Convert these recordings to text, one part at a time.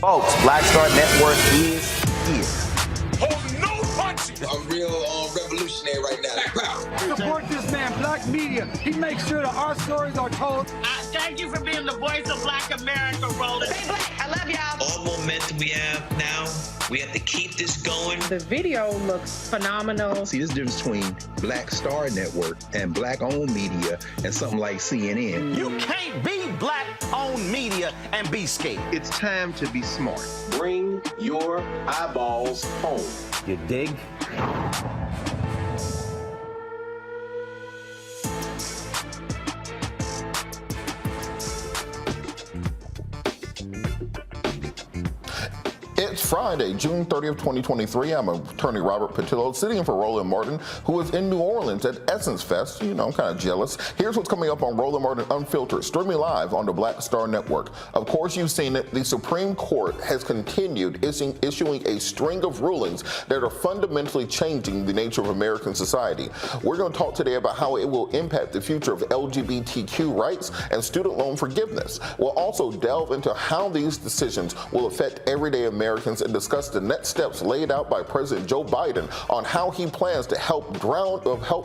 Folks, Black Star Network is. Oh, no punches! A real revolutionary. there right now. Black power. Support this man, Black media. He makes sure that our stories are told. Thank you for being the voice of Black America, Roland. Stay black. I love y'all. All momentum we have now, we have to keep this going. The video looks phenomenal. See, there's a difference between Black Star Network and Black-owned media and something like CNN. You can't be Black-owned media and be scared. It's time to be smart. Bring your eyeballs home. You dig? It's Friday, June 30th, 2023. I'm attorney Robert Patillo, sitting in for Roland Martin, who is in New Orleans at Essence Fest. You know, I'm kind of jealous. Here's what's coming up on Roland Martin Unfiltered, streaming live on the Black Star Network. Of course, you've seen it. The Supreme Court has continued issuing a string of rulings that are fundamentally changing the nature of American society. We're going to talk today about how it will impact the future of LGBTQ rights and student loan forgiveness. We'll also delve into how these decisions will affect everyday Americans and discuss the next steps laid out by President Joe Biden on how he plans to help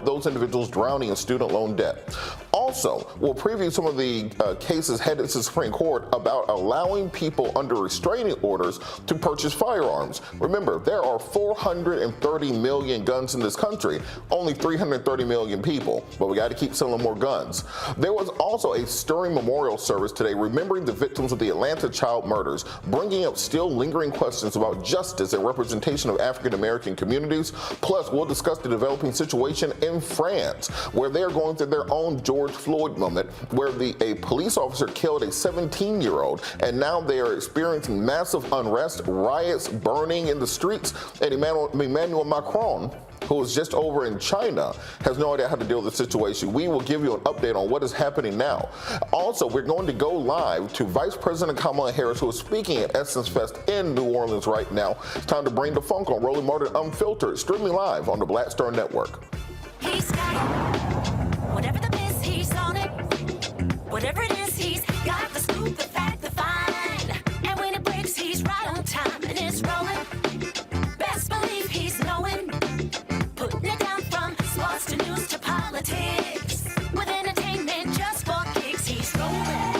those individuals drowning in student loan debt. Also, we'll preview some of the cases headed to the Supreme Court about allowing people under restraining orders to purchase firearms. Remember, there are 430 million guns in this country, only 330 million people, but we got to keep selling more guns. There was also a stirring memorial service today remembering the victims of the Atlanta child murders, bringing up still lingering questions about justice and representation of African American communities. Plus, we'll discuss the developing situation in France, where they are going through their own George Floyd moment, where a police officer killed a 17-year-old, and now they are experiencing massive unrest, riots, burning in the streets, and Emmanuel Macron, who is just over in China, has no idea how to deal with the situation. We will give you an update on what is happening now. Also, we're going to go live to Vice President Kamala Harris, who is speaking at Essence Fest in New Orleans right now. It's time to bring the funk on Roland Martin Unfiltered, streaming live on the Black Star Network. He's got it. Whatever the miss, he's on it. Whatever it is, he's got the scoop, the fact, the find. And when it breaks, he's right on time and it's rolling. Best believe he's knowing. Putting it down from sports to news to politics. With entertainment just for kicks, he's rolling.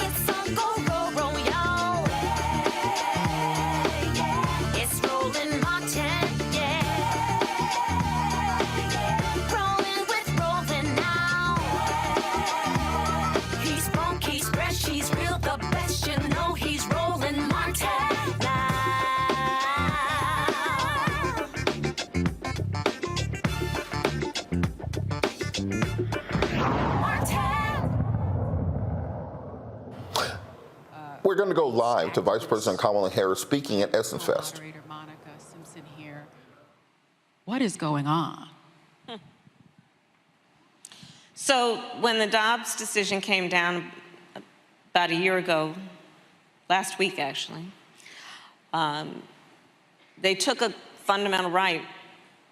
It's on go, roll, y'all. It's Roland Martin, yeah. Rolling with Roland now. He's funk, he's fresh, he's real, the best, you know he's Roland Martin now. We're going to go live to Vice President Kamala Harris speaking at Essence Fest. Monica Simpson here. What is going on? So when the Dobbs decision came down about a year ago, last week actually, they took a fundamental right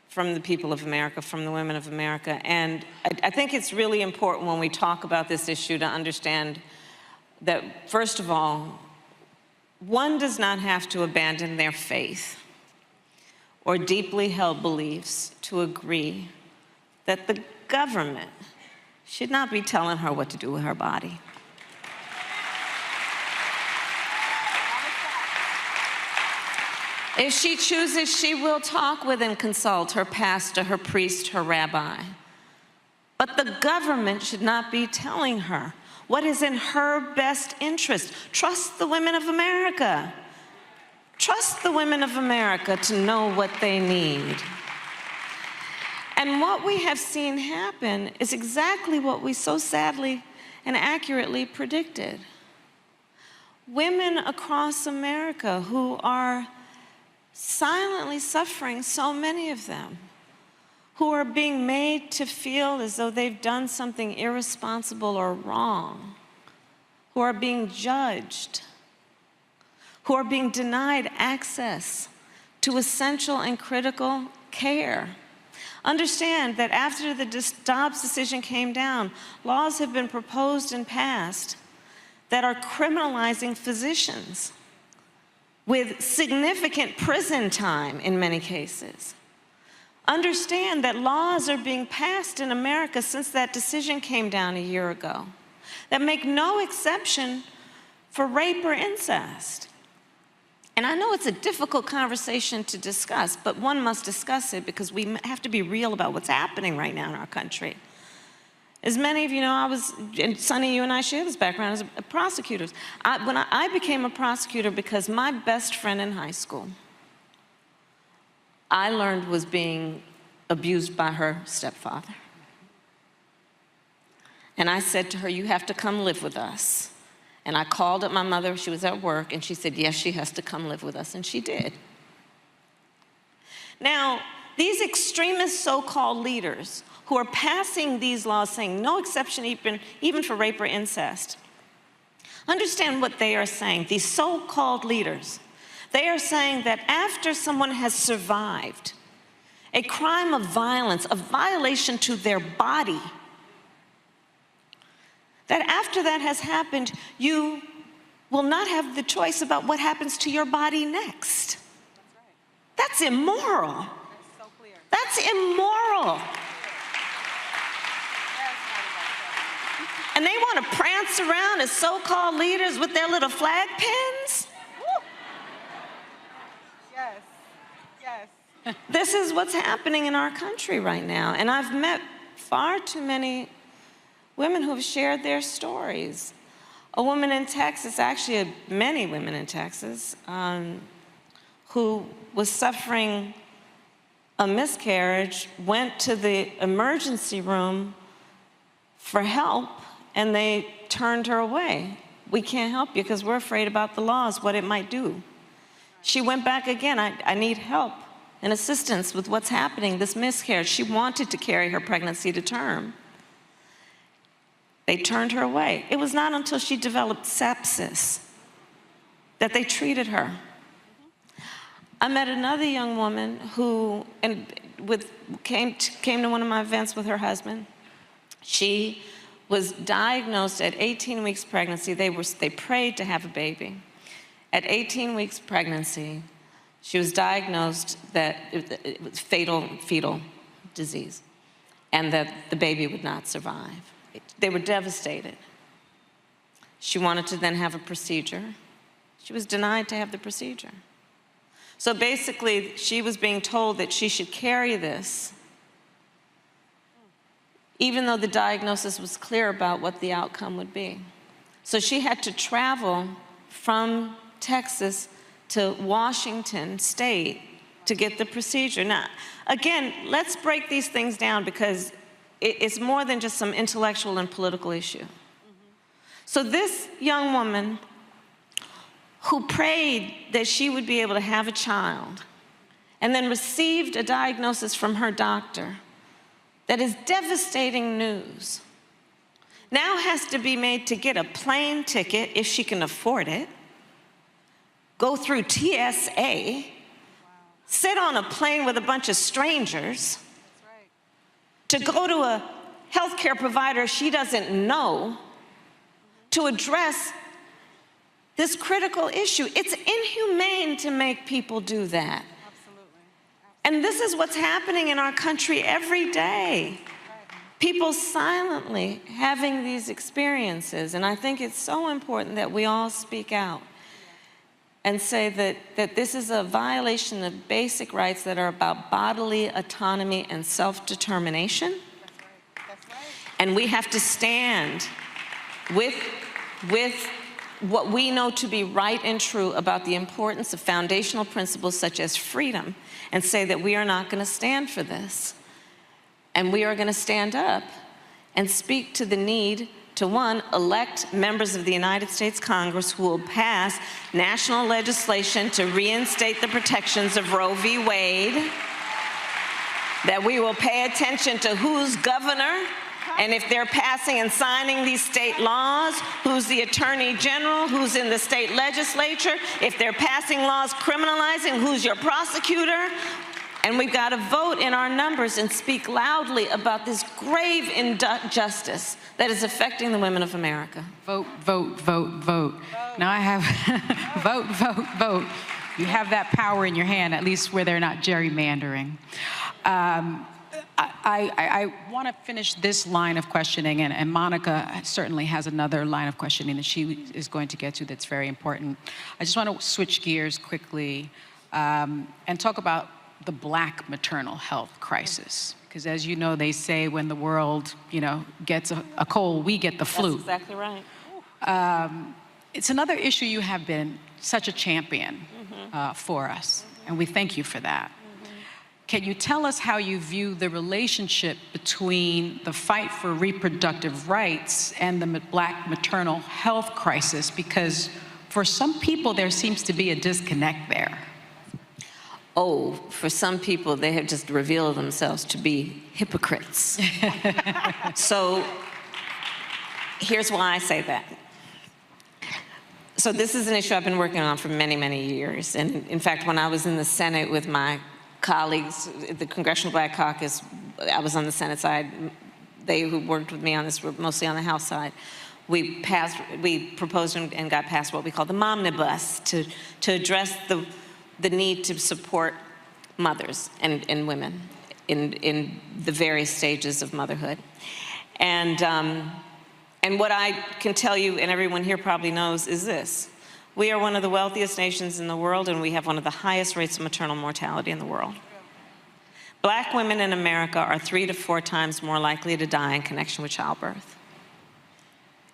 from the people of America, from the women of America. And I think it's really important when we talk about this issue to understand that, first of all, one does not have to abandon their faith or deeply held beliefs to agree that the government should not be telling her what to do with her body. If she chooses, she will talk with and consult her pastor, her priest, her rabbi. But the government should not be telling her what is in her best interest. Trust the women of America. Trust the women of America to know what they need. And what we have seen happen is exactly what we so sadly and accurately predicted. Women across America who are silently suffering, so many of them, who are being made to feel as though they've done something irresponsible or wrong, who are being judged, who are being denied access to essential and critical care. Understand that after the Dobbs decision came down, laws have been proposed and passed that are criminalizing physicians with significant prison time in many cases. understand that laws are being passed in America since that decision came down a year ago that make no exception for rape or incest. And I know it's a difficult conversation to discuss, but one must discuss it because we have to be real about what's happening right now in our country. As many of you know, and Sonny, you and I share this background as prosecutors. When I became a prosecutor because my best friend in high school, I learned was being abused by her stepfather. And I said to her, you have to come live with us. And I called up my mother, she was at work, and she said, yes, she has to come live with us, and she did. Now, these extremist so-called leaders who are passing these laws saying no exception even for rape or incest, understand what they are saying, these so-called leaders. They are saying that after someone has survived a crime of violence, a violation to their body, that after that has happened, you will not have the choice about what happens to your body next. That's immoral. That's immoral. And they want to prance around as so-called leaders with their little flag pins? Yes, yes. This is what's happening in our country right now. And I've met far too many women who have shared their stories. A woman in Texas, actually many women in Texas, who was suffering a miscarriage, went to the emergency room for help, and they turned her away. We can't help you because we're afraid about the laws, what it might do. She went back again. I need help and assistance with what's happening, this miscarriage. She wanted to carry her pregnancy to term. They turned her away. It was not until she developed sepsis that they treated her. I met another young woman who came to one of my events with her husband. She was diagnosed at 18 weeks pregnancy. They prayed to have a baby. At 18 weeks pregnancy, she was diagnosed that it was fetal disease and that the baby would not survive. They were devastated. She wanted to then have a procedure. She was denied to have the procedure. So basically, she was being told that she should carry this, even though the diagnosis was clear about what the outcome would be. So she had to travel from Texas to Washington State to get the procedure. Now, again, let's break these things down because it's more than just some intellectual and political issue. So this young woman who prayed that she would be able to have a child and then received a diagnosis from her doctor that is devastating news, now has to be made to get a plane ticket if she can afford it, go through TSA, sit on a plane with a bunch of strangers, to go to a healthcare provider she doesn't know to address this critical issue. It's inhumane to make people do that. Absolutely. And this is what's happening in our country every day. People silently having these experiences. And I think it's so important that we all speak out and say that this is a violation of basic rights that are about bodily autonomy and self-determination. That's right. And we have to stand with what we know to be right and true about the importance of foundational principles such as freedom, and say that we are not going to stand for this. And we are going to stand up and speak to the need to, one, elect members of the United States Congress who will pass national legislation to reinstate the protections of Roe v. Wade, that we will pay attention to who's governor, and if they're passing and signing these state laws, who's the attorney general, who's in the state legislature, if they're passing laws criminalizing, who's your prosecutor. And we've got to vote in our numbers and speak loudly about this grave injustice that is affecting the women of America. Vote, vote, vote, vote. Now I have vote, vote, vote. You have that power in your hand, at least where they're not gerrymandering. I want to finish this line of questioning, and Monica certainly has another line of questioning that she is going to get to that's very important. I just want to switch gears quickly and talk about the Black maternal health crisis. Because as you know, they say when the world, gets a cold, we get the flu. That's exactly right. It's another issue you have been such a champion for us, and we thank you for that. Can you tell us how you view the relationship between the fight for reproductive rights and the Black maternal health crisis? Because for some people, there seems to be a disconnect there. Oh, for some people, they have just revealed themselves to be hypocrites. So here's why I say that. So this is an issue I've been working on for many, many years. And in fact, when I was in the Senate with my colleagues, the Congressional Black Caucus, I was on the Senate side. They who worked with me on this were mostly on the House side. We proposed and got passed what we call the Momnibus to address the need to support mothers and women in the various stages of motherhood. And what I can tell you, and everyone here probably knows, is this. We are one of the wealthiest nations in the world, and we have one of the highest rates of maternal mortality in the world. Black women in America are 3 to 4 times more likely to die in connection with childbirth.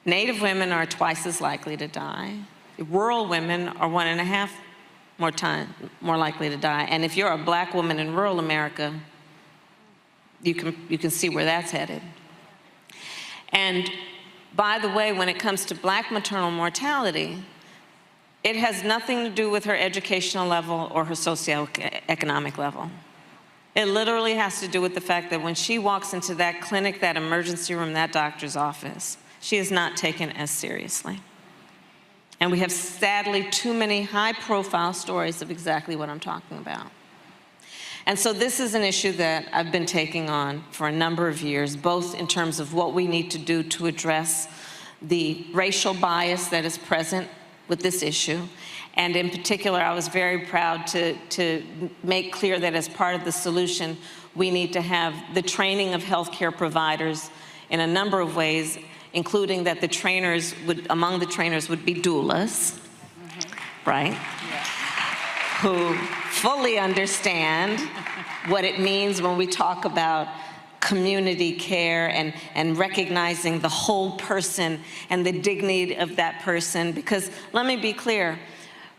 Native women are twice as likely to die. Rural women are 1.5 more likely to die. And if you're a Black woman in rural America, you can see where that's headed. And by the way, when it comes to Black maternal mortality, it has nothing to do with her educational level or her socioeconomic level. It literally has to do with the fact that when she walks into that clinic, that emergency room, that doctor's office, she is not taken as seriously. And we have, sadly, too many high-profile stories of exactly what I'm talking about. And so this is an issue that I've been taking on for a number of years, both in terms of what we need to do to address the racial bias that is present with this issue. And in particular, I was very proud to make clear that as part of the solution, we need to have the training of healthcare providers in a number of ways, including that the trainers among the trainers would be doulas, right? Yeah. Who fully understand what it means when we talk about community care and recognizing the whole person and the dignity of that person. Because let me be clear,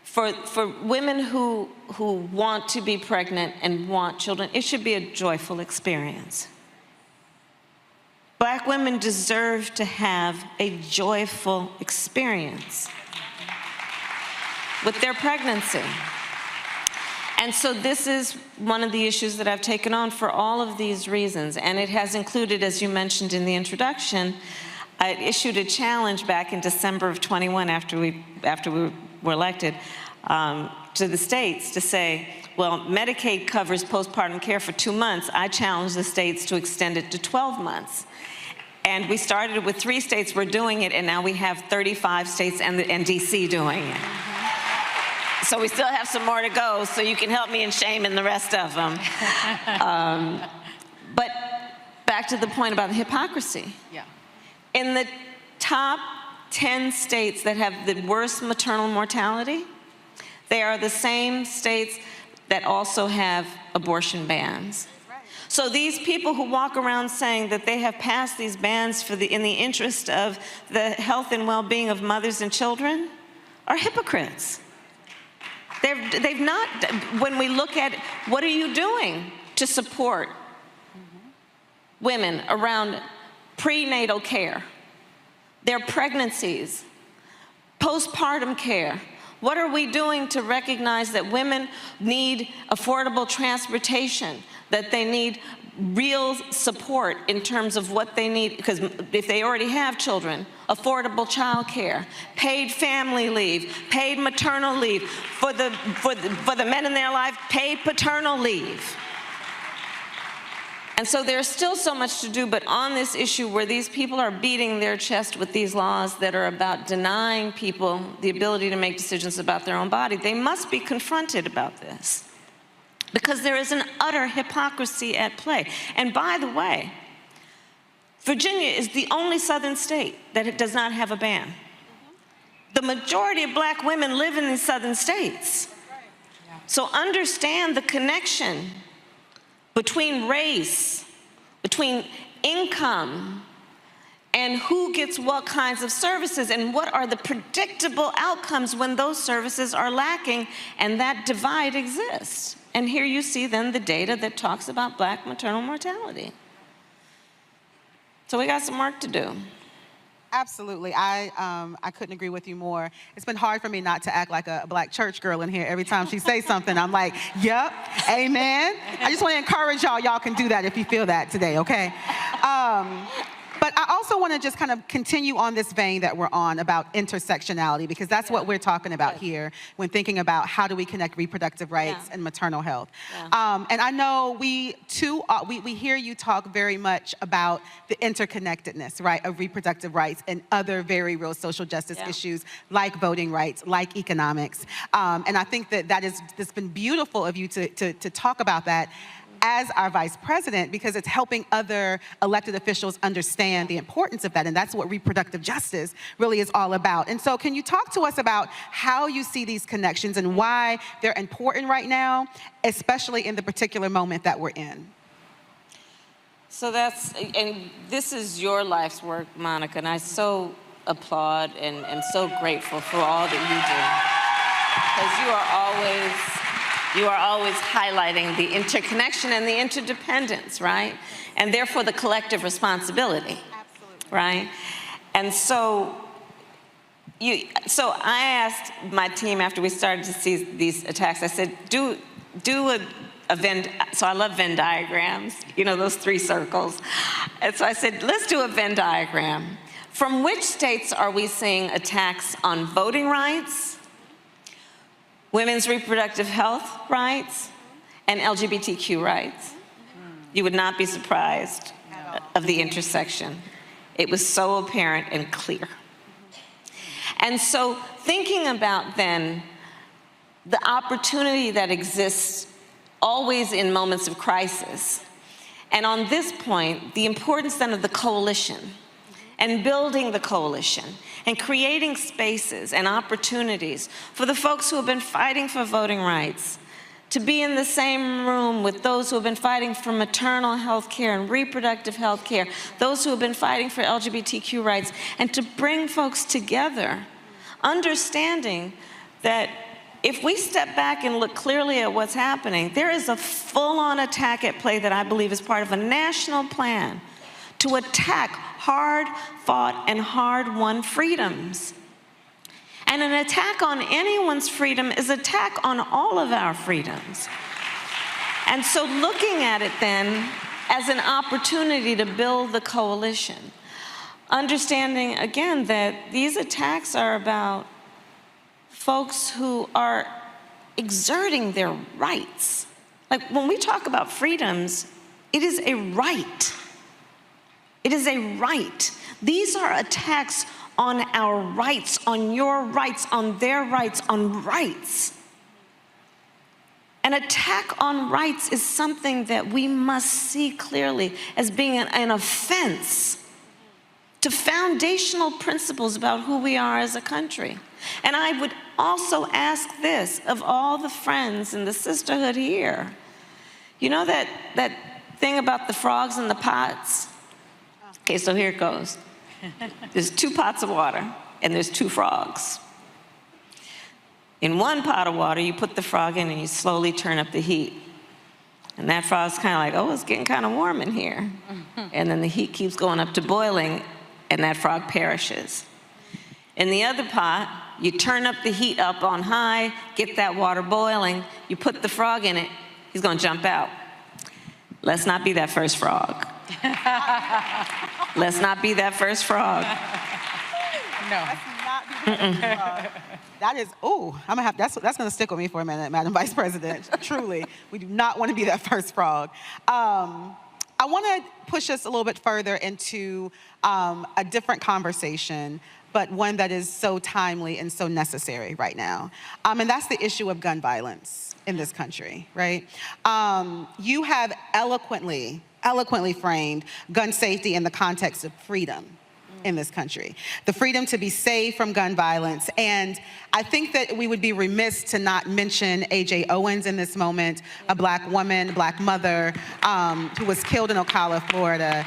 for women who want to be pregnant and want children, it should be a joyful experience. Black women deserve to have a joyful experience with their pregnancy. And so this is one of the issues that I've taken on for all of these reasons. And it has included, as you mentioned in the introduction, I issued a challenge back in December of 21 after we were elected to the states to say, well, Medicaid covers postpartum care for 2 months. I challenged the states to extend it to 12 months. And we started with 3 states were doing it, and now we have 35 states and DC doing it. So we still have some more to go, so you can help me in shaming the rest of them. But back to the point about the hypocrisy. Yeah. In the top 10 states that have the worst maternal mortality, they are the same states that also have abortion bans. So these people who walk around saying that they have passed these bans in the interest of the health and well-being of mothers and children are hypocrites. They've not, when we look at what are you doing to support women around prenatal care, their pregnancies, postpartum care, what are we doing to recognize that women need affordable transportation, that they need real support in terms of what they need, because if they already have children, affordable child care, paid family leave, paid maternal leave, for the men in their life, paid paternal leave. And so there's still so much to do, but on this issue where these people are beating their chest with these laws that are about denying people the ability to make decisions about their own body, they must be confronted about this. because there is an utter hypocrisy at play. And by the way, Virginia is the only southern state that it does not have a ban. The majority of black women live in these southern states. So understand the connection between race, between income, and who gets what kinds of services, and what are the predictable outcomes when those services are lacking, and that divide exists. And here you see then the data that talks about black maternal mortality. So we got some work to do. Absolutely. I couldn't agree with you more. It's been hard for me not to act like a black church girl in here. Every time she says something, I'm like, yep, amen. I just want to encourage y'all. Y'all can do that if you feel that today, okay? But I also want to just kind of continue on this vein that we're on about intersectionality, because that's what we're talking about here when thinking about how do we connect reproductive rights and maternal health. And I know we hear you talk very much about the interconnectedness, right, of reproductive rights and other very real social justice issues like voting rights, like economics. And I think that it's been beautiful of you to talk about that as our vice president, because it's helping other elected officials understand the importance of that, and that's what reproductive justice really is all about. And so can you talk to us about how you see these connections and why they're important right now, especially in the particular moment that we're in? So and this is your life's work, Monica, and I so applaud and am so grateful for all that you do, because you are always highlighting the interconnection and the interdependence, right? And therefore the collective responsibility, right? And so I asked my team after we started to see these attacks, I said, do a Venn, so I love Venn diagrams, you know, those 3 circles. And so I said, let's do a Venn diagram. From which states are we seeing attacks on voting rights, women's reproductive health rights, and LGBTQ rights? You would not be surprised of the intersection. It was so apparent and clear. And so thinking about then the opportunity that exists always in moments of crisis, and on this point, the importance then of the coalition, and building the coalition, and creating spaces and opportunities for the folks who have been fighting for voting rights to be in the same room with those who have been fighting for maternal health care and reproductive health care, those who have been fighting for LGBTQ rights, and to bring folks together, understanding that if we step back and look clearly at what's happening, there is a full-on attack at play that I believe is part of a national plan to attack hard-fought and hard-won freedoms. And an attack on anyone's freedom is an attack on all of our freedoms. And so looking at it then as an opportunity to build the coalition, understanding again that these attacks are about folks who are exerting their rights. Like when we talk about freedoms, it is a right. It is a right. These are attacks on our rights, on your rights, on their rights, on rights. An attack on rights is something that we must see clearly as being an offense to foundational principles about who we are as a country. And I would also ask this of all the friends in the sisterhood here. You know that thing about the frogs in the pots? Okay, so here it goes. There's 2 pots of water, and there's 2 frogs. In one pot of water, you put the frog in, and you slowly turn up the heat. And that frog's kind of like, oh, it's getting kind of warm in here. And then the heat keeps going up to boiling, and that frog perishes. In the other pot, you turn up the heat up on high, get that water boiling, you put the frog in it, he's going to jump out. Let's not be that first frog. Let's not be that first frog. No. Let's not be that first frog. That is, ooh, I'm gonna have, that's gonna stick with me for a minute, Madam Vice President. Truly, we do not want to be that first frog. I want to push us a little bit further into a different conversation, but one that is so timely and so necessary right now. And that's the issue of gun violence in this country, right? You have eloquently framed gun safety in the context of freedom in this country. The freedom to be safe from gun violence. And I think that we would be remiss to not mention A.J. Owens in this moment, a black woman, black mother, who was killed in Ocala, Florida,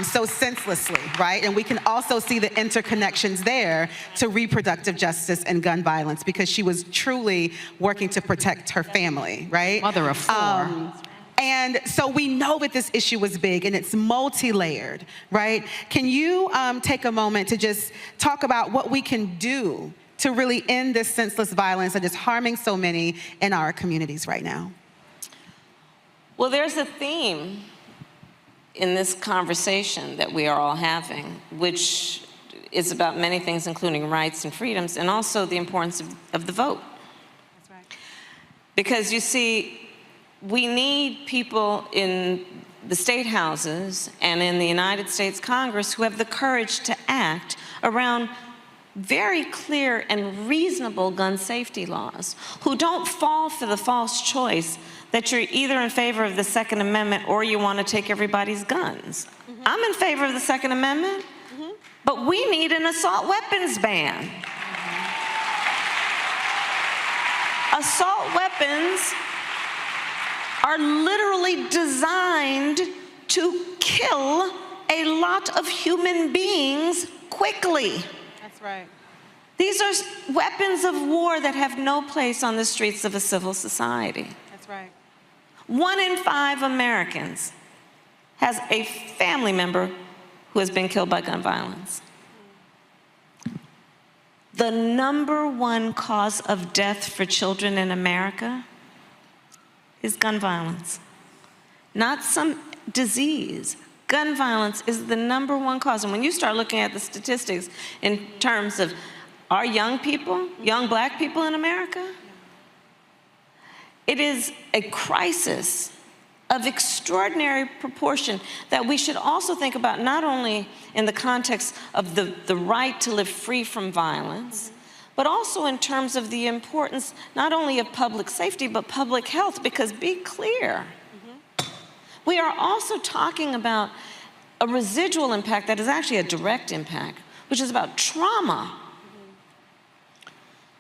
so senselessly, right? And we can also see the interconnections there to reproductive justice and gun violence, because she was truly working to protect her family, right? Mother of four. And so we know that this issue was big and it's multi-layered, right? Can you take a moment to just talk about what we can do to really end this senseless violence that is harming so many in our communities right now? Well, there's a theme in this conversation that we are all having, which is about many things, including rights and freedoms, and also the importance of the vote. That's right. Because you see, we need people in the state houses and in the United States Congress who have the courage to act around very clear and reasonable gun safety laws, who don't fall for the false choice that you're either in favor of the Second Amendment or you want to take everybody's guns. I'm in favor of the Second Amendment, but we need an assault weapons ban. Assault weapons are literally designed to kill a lot of human beings quickly. That's right. These are weapons of war that have no place on the streets of a civil society. That's right. 1 in 5 Americans has a family member who has been killed by gun violence. The #1 cause of death for children in America is gun violence, not some disease. Gun violence is the #1 cause. And when you start looking at the statistics in terms of our young people, young black people in America, it is a crisis of extraordinary proportion that we should also think about, not only in the context of the right to live free from violence, but also in terms of the importance not only of public safety, but public health, because be clear, we are also talking about a residual impact that is actually a direct impact, which is about trauma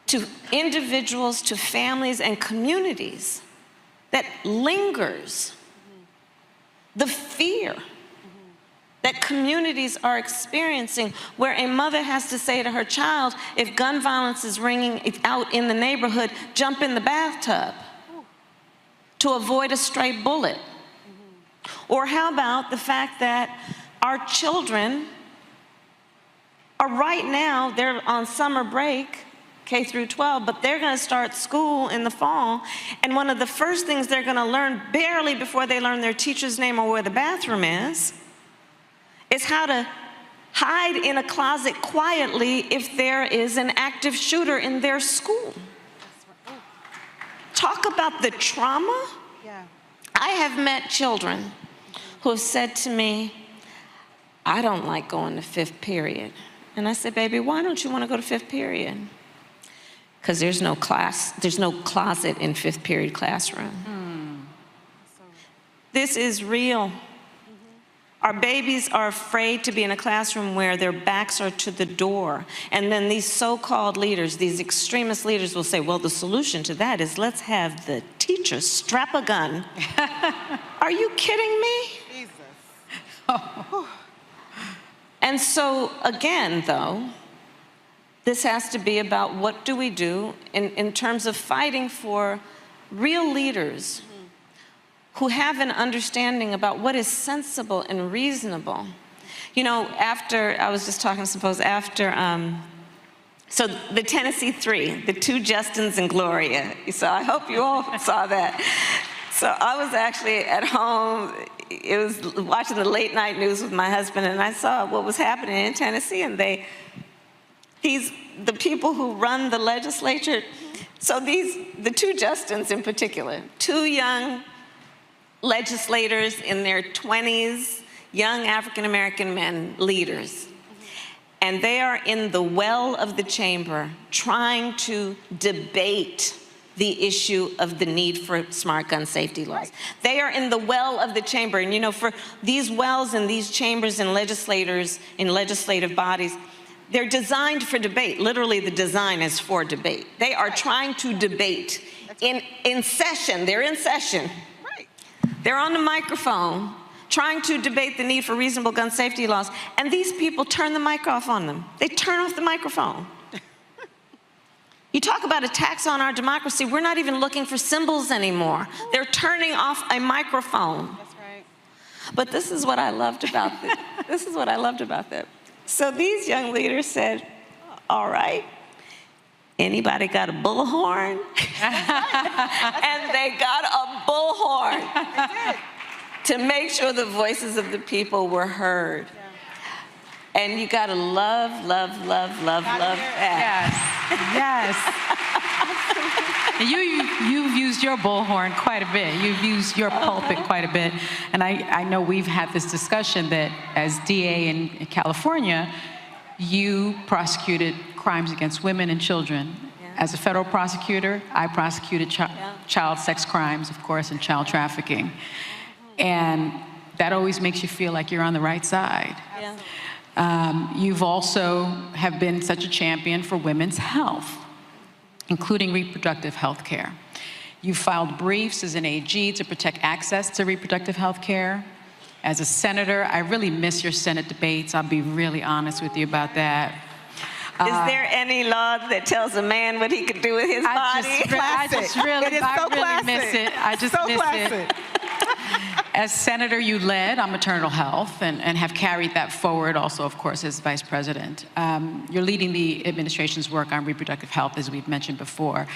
to individuals, to families and communities that lingers. The fear that communities are experiencing, where a mother has to say to her child, if gun violence is ringing out in the neighborhood, jump in the bathtub to avoid a stray bullet. Or how about the fact that our children are right now, they're on summer break, K through 12, but they're gonna start school in the fall, and one of the first things they're gonna learn, barely before they learn their teacher's name or where the bathroom is how to hide in a closet quietly if there is an active shooter in their school. Talk about the trauma. Yeah. I have met children who have said to me, I don't like going to 5th period. And I said, baby, why don't you want to go to 5th period? Because there's no class, there's no closet in 5th period classroom. This is real. Our babies are afraid to be in a classroom where their backs are to the door. And then these so-called leaders, these extremist leaders will say, well, the solution to that is let's have the teachers strap a gun. Are you kidding me? Jesus. Oh. And so, again, though, this has to be about what do we do in terms of fighting for real leaders who have an understanding about what is sensible and reasonable. You know, after, I was just talking to some folks, after, so the Tennessee 3, the 2 Justins and Gloria. So I hope you all saw that. So I was actually at home, it was watching the late night news with my husband, and I saw what was happening in Tennessee, and the people who run the legislature, so the 2 Justins in particular, 2 young legislators in their 20s, young African-American men, leaders. And they are in the well of the chamber trying to debate the issue of the need for smart gun safety laws. They are in the well of the chamber. And you know, for these wells and these chambers and legislators in legislative bodies, they're designed for debate. Literally, the design is for debate. They are trying to debate in session. They're in session. They're on the microphone trying to debate the need for reasonable gun safety laws, and these people turn the mic off on them. They turn off the microphone. You talk about attacks on our democracy, we're not even looking for symbols anymore. They're turning off a microphone. That's right. But this is what I loved about this. This is what I loved about that. So these young leaders said, all right, anybody got a bullhorn? And they got a bullhorn to make sure the voices of the people were heard. And you gotta love, love, love, love, love that. Yes. You've used your bullhorn quite a bit. You've used your pulpit quite a bit. And I know we've had this discussion that as DA in California, you prosecuted crimes against women and children. As a federal prosecutor, I prosecuted child sex crimes, of course, and child trafficking. And that always makes you feel like you're on the right side. You've also have been such a champion for women's health, including reproductive health care. You filed briefs as an AG to protect access to reproductive health care. As a senator, I really miss your Senate debates. I'll be really honest with you about that. Is there any law that tells a man what he can do with his body? I just really miss it. I just miss it. As senator, you led on maternal health and have carried that forward also, of course, as vice president. You're leading the administration's work on reproductive health, as we've mentioned before. I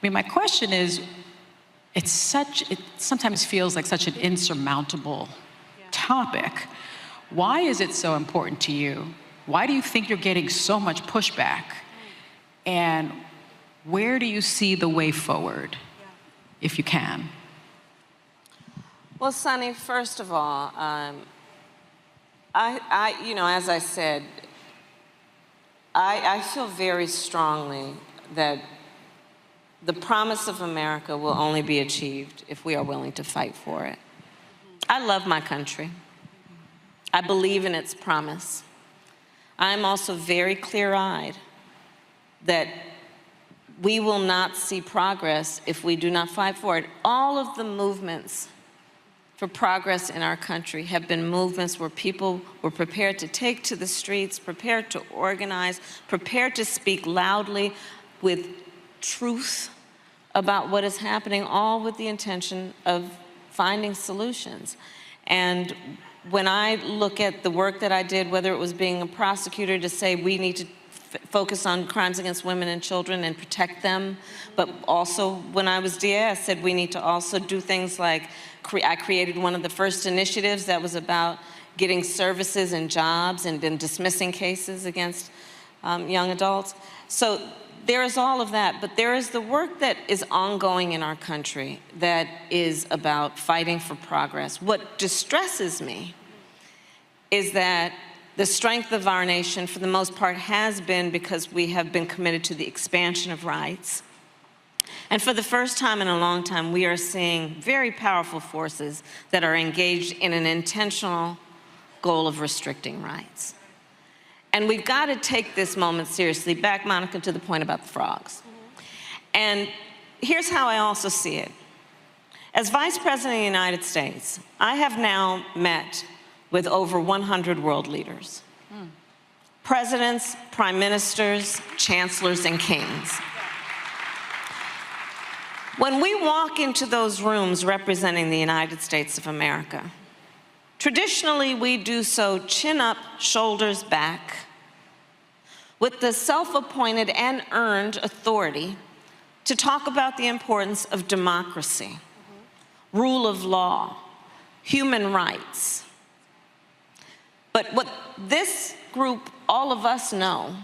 mean, my question is, it sometimes feels like such an insurmountable topic. Why is it so important to you? Why do you think you're getting so much pushback? And where do you see the way forward, if you can? Well, Sonny, first of all, you know, as I said, I feel very strongly that the promise of America will only be achieved if we are willing to fight for it. I love my country. I believe in its promise. I'm also very clear-eyed that we will not see progress if we do not fight for it. All of the movements for progress in our country have been movements where people were prepared to take to the streets, prepared to organize, prepared to speak loudly with truth about what is happening, all with the intention of finding solutions. And when I look at the work that I did, whether it was being a prosecutor to say we need to focus on crimes against women and children and protect them, but also when I was DA, I said we need to also do things like, I created one of the first initiatives that was about getting services and jobs and then dismissing cases against young adults. So there is all of that, but there is the work that is ongoing in our country that is about fighting for progress. What distresses me is that the strength of our nation, for the most part, has been because we have been committed to the expansion of rights. And for the first time in a long time, we are seeing very powerful forces that are engaged in an intentional goal of restricting rights. And we've got to take this moment seriously. Back, Monica, to the point about the frogs. And here's how I also see it. As Vice President of the United States, I have now met with over 100 world leaders. Presidents, prime ministers, chancellors, and kings. When we walk into those rooms representing the United States of America, traditionally we do so chin up, shoulders back, with the self-appointed and earned authority to talk about the importance of democracy, rule of law, human rights. But what this group, all of us know,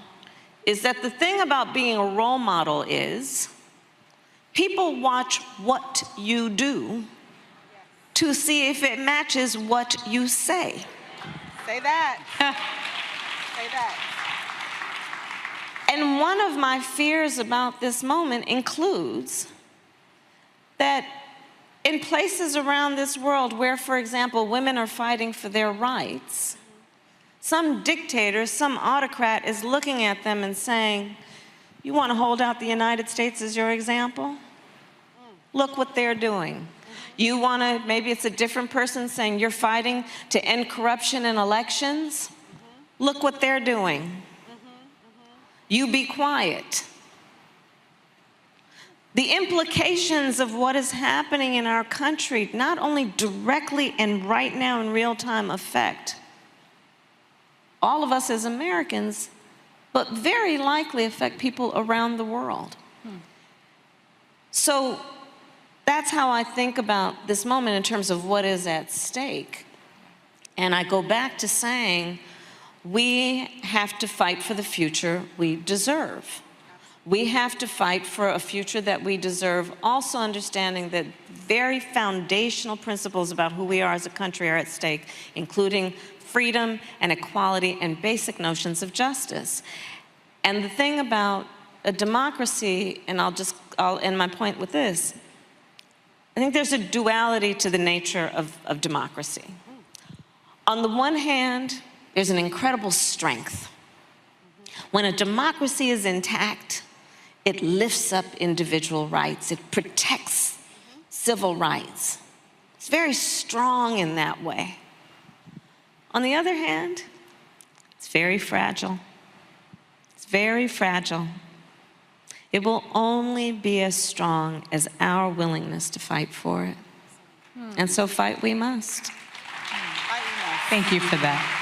is that the thing about being a role model is people watch what you do to see if it matches what you say. Say that. Say that. And one of my fears about this moment includes that in places around this world where, for example, women are fighting for their rights, some dictator, some autocrat is looking at them and saying, you want to hold out the United States as your example? Look what they're doing. You want to, maybe it's a different person saying you're fighting to end corruption in elections? Look what they're doing. You be quiet. The implications of what is happening in our country not only directly and right now in real time affect all of us as Americans, but very likely affect people around the world. So that's how I think about this moment in terms of what is at stake. And I go back to saying, we have to fight for the future we deserve. We have to fight for a future that we deserve, also understanding that very foundational principles about who we are as a country are at stake, including freedom and equality and basic notions of justice. And the thing about a democracy, and I'll end my point with this, I think there's a duality to the nature of democracy. On the one hand, there's an incredible strength. When a democracy is intact, it lifts up individual rights. It protects civil rights. It's very strong in that way. On the other hand, it's very fragile. It's very fragile. It will only be as strong as our willingness to fight for it. And so fight we must. Thank you for that.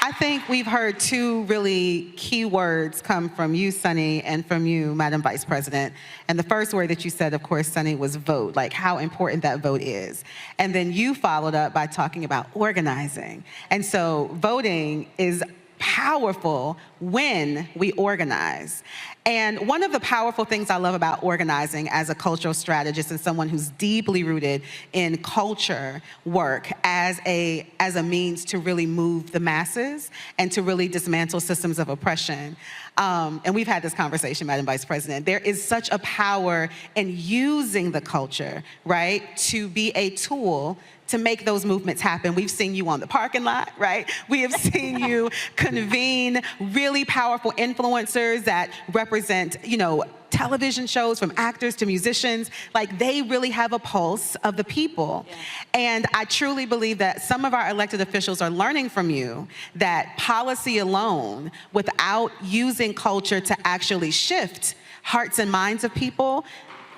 I think we've heard two really key words come from you, Sunny, and from you, Madam Vice President. And the first word that you said, of course, Sunny, was vote, like how important that vote is. And then you followed up by talking about organizing. And so voting is powerful when we organize. And one of the powerful things I love about organizing as a cultural strategist and someone who's deeply rooted in culture work as a means to really move the masses and to really dismantle systems of oppression. And we've had this conversation, Madam Vice President. There is such a power in using the culture, right, to be a tool to make those movements happen. We've seen you on the parking lot, right? We have seen you convene really powerful influencers that represent, television shows, from actors to musicians. Like, they really have a pulse of the people. Yeah. And I truly believe that some of our elected officials are learning from you that policy alone, without using culture to actually shift hearts and minds of people,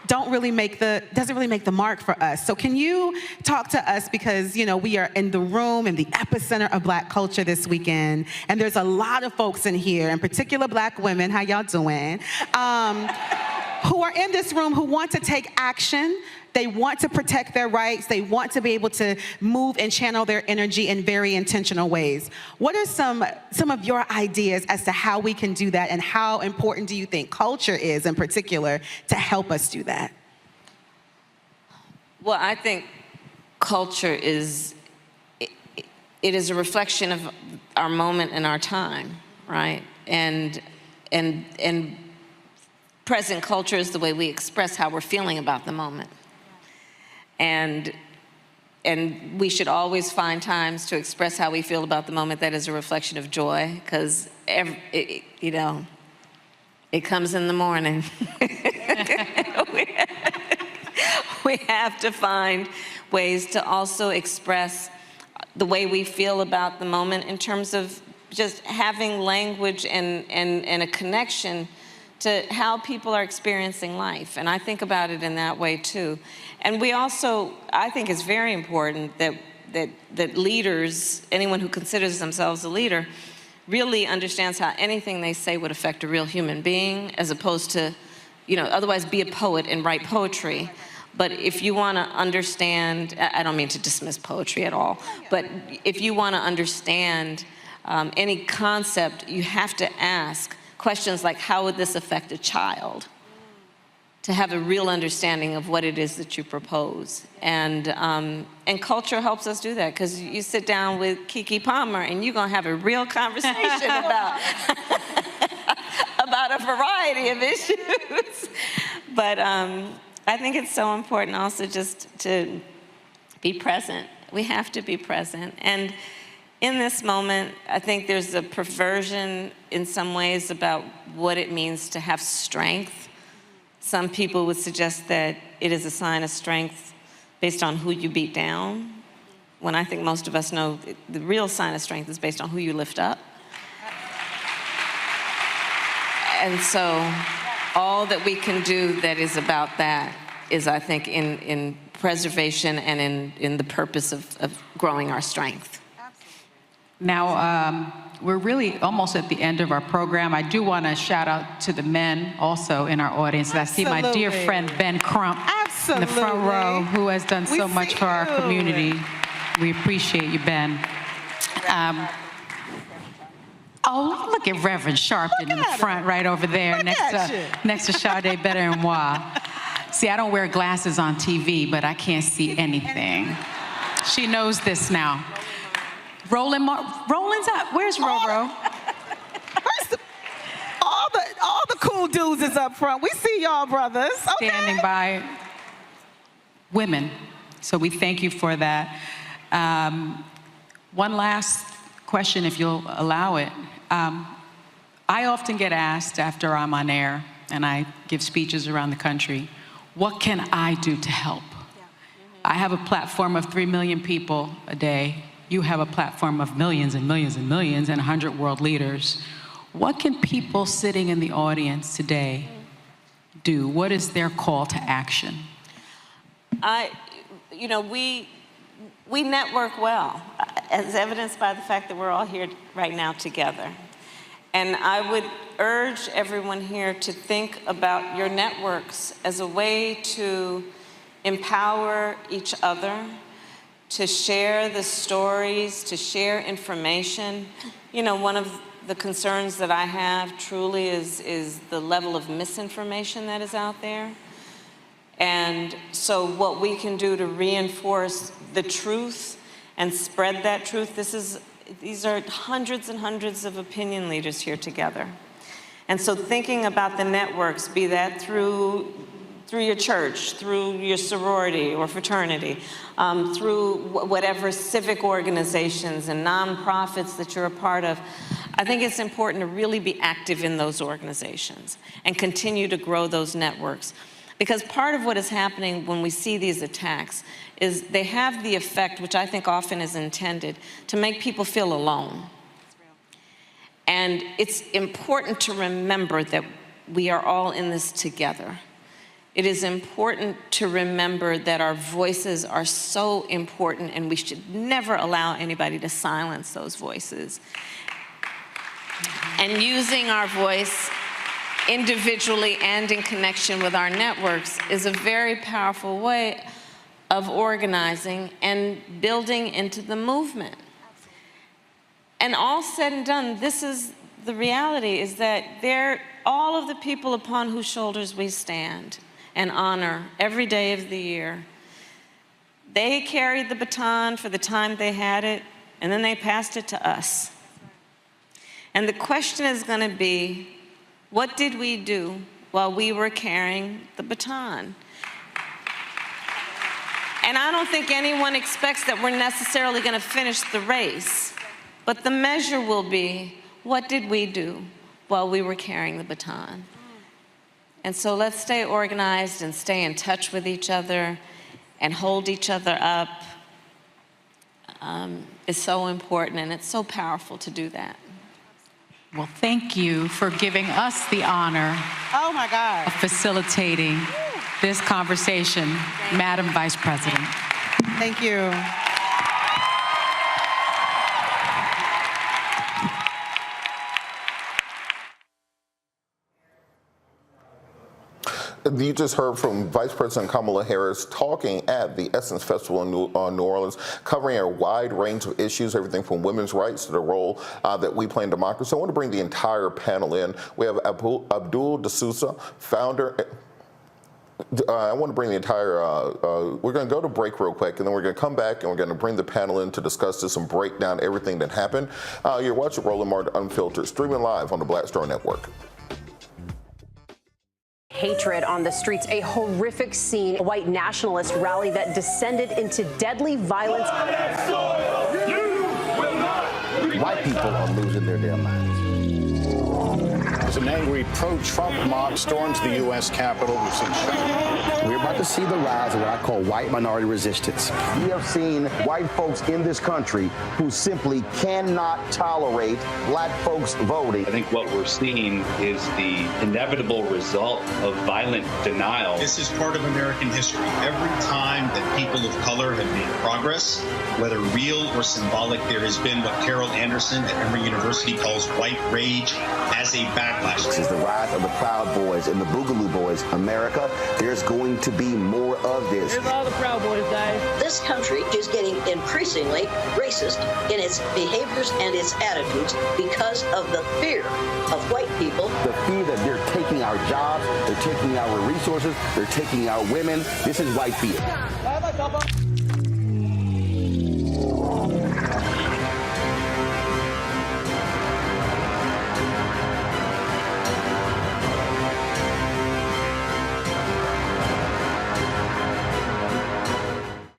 doesn't really make the mark for us. So can you talk to us, because we are in the room, in the epicenter of Black culture this weekend, and there's a lot of folks in here, in particular Black women, how y'all doing, who are in this room who want to take action. They want to protect their rights. They want to be able to move and channel their energy in very intentional ways. What are some of your ideas as to how we can do that, and how important do you think culture is in particular to help us do that? Well, I think culture is a reflection of our moment and our time, right? And present culture is the way we express how we're feeling about the moment. And we should always find times to express how we feel about the moment that is a reflection of joy, because it comes in the morning. We have to find ways to also express the way we feel about the moment in terms of just having language and a connection to how people are experiencing life. And I think about it in that way too. And we also, I think it's very important that leaders, anyone who considers themselves a leader, really understands how anything they say would affect a real human being, as opposed to, otherwise be a poet and write poetry. But if you want to understand, I don't mean to dismiss poetry at all, but if you want to understand any concept, you have to ask questions like, how would this affect a child? to have a real understanding of what it is that you propose. And culture helps us do that, because you sit down with Keke Palmer and you're gonna have a real conversation about, about a variety of issues. But I think it's so important also just to be present. We have to be present. And in this moment, I think there's a perversion in some ways about what it means to have strength. Some people would suggest that it is a sign of strength based on who you beat down, when I think most of us know the real sign of strength is based on who you lift up. And so all that we can do that is about that is, I think, in preservation and in the purpose of growing our strength. Now, we're really almost at the end of our program. I do want to shout out to the men also in our audience. Absolutely. I see my dear friend Ben Crump in the front row, who has done so much for our community. We appreciate you, Ben. Oh, look at Reverend Sharpton in the front right over there next to Sade Better-en-Moi. See, I don't wear glasses on TV, but I can't see anything. She knows this now. Roland's up. Where's Roro? All the cool dudes is up front. We see y'all, brothers. Okay. Standing by women. So we thank you for that. One last question, if you'll allow it. I often get asked after I'm on air and I give speeches around the country, what can I do to help? I have a platform of 3 million people a day. You have a platform of millions and millions and millions and 100 world leaders. What can people sitting in the audience today do? What is their call to action? We network well, as evidenced by the fact that we're all here right now together. And I would urge everyone here to think about your networks as a way to empower each other, to share the stories, to share information. You know, one of the concerns that I have truly is the level of misinformation that is out there. And so what we can do to reinforce the truth and spread that truth, these are hundreds and hundreds of opinion leaders here together. And so thinking about the networks, be that through your church, through your sorority or fraternity, through whatever civic organizations and nonprofits that you're a part of, I think it's important to really be active in those organizations and continue to grow those networks. Because part of what is happening when we see these attacks is they have the effect, which I think often is intended, to make people feel alone. And it's important to remember that we are all in this together. It is important to remember that our voices are so important and we should never allow anybody to silence those voices. And using our voice individually and in connection with our networks is a very powerful way of organizing and building into the movement. And all said and done, this is the reality, is that all of the people upon whose shoulders we stand and honor every day of the year, they carried the baton for the time they had it, and then they passed it to us. And the question is going to be, what did we do while we were carrying the baton? And I don't think anyone expects that we're necessarily going to finish the race, but the measure will be, what did we do while we were carrying the baton? And so let's stay organized and stay in touch with each other and hold each other up. It's so important, and it's so powerful to do that. Well, thank you for giving us the honor of facilitating this conversation, Madam Vice President. Thank you. You just heard from Vice President Kamala Harris talking at the Essence Festival in New Orleans, covering a wide range of issues, everything from women's rights to the role that we play in democracy. I want to bring the entire panel in. We have Abdul D'Souza, founder. I want to bring the entire, we're going to go to break real quick, and then we're going to come back and we're going to bring the panel in to discuss this and break down everything that happened. You're watching Roland Martin Unfiltered, streaming live on the Black Star Network. Hatred on the streets, a horrific scene, a white nationalist rally that descended into deadly violence. White people are losing their damn minds. As an angry pro-Trump mob storms the U.S. Capitol, we've seen shooting. We're about to see the rise of what I call white minority resistance. We have seen white folks in this country who simply cannot tolerate black folks voting. I think what we're seeing is the inevitable result of violent denial. This is part of American history. Every time that people of color have made progress, whether real or symbolic, there has been what Carol Anderson at Emory University calls white rage as a backlash. This is the rise of the Proud Boys and the Boogaloo Boys. America, there's going to be more of this. Here's all the Proud Boys, guys. This country is getting increasingly racist in its behaviors and its attitudes because of the fear of white people. The fear that they're taking our jobs, they're taking our resources, they're taking our women. This is white fear.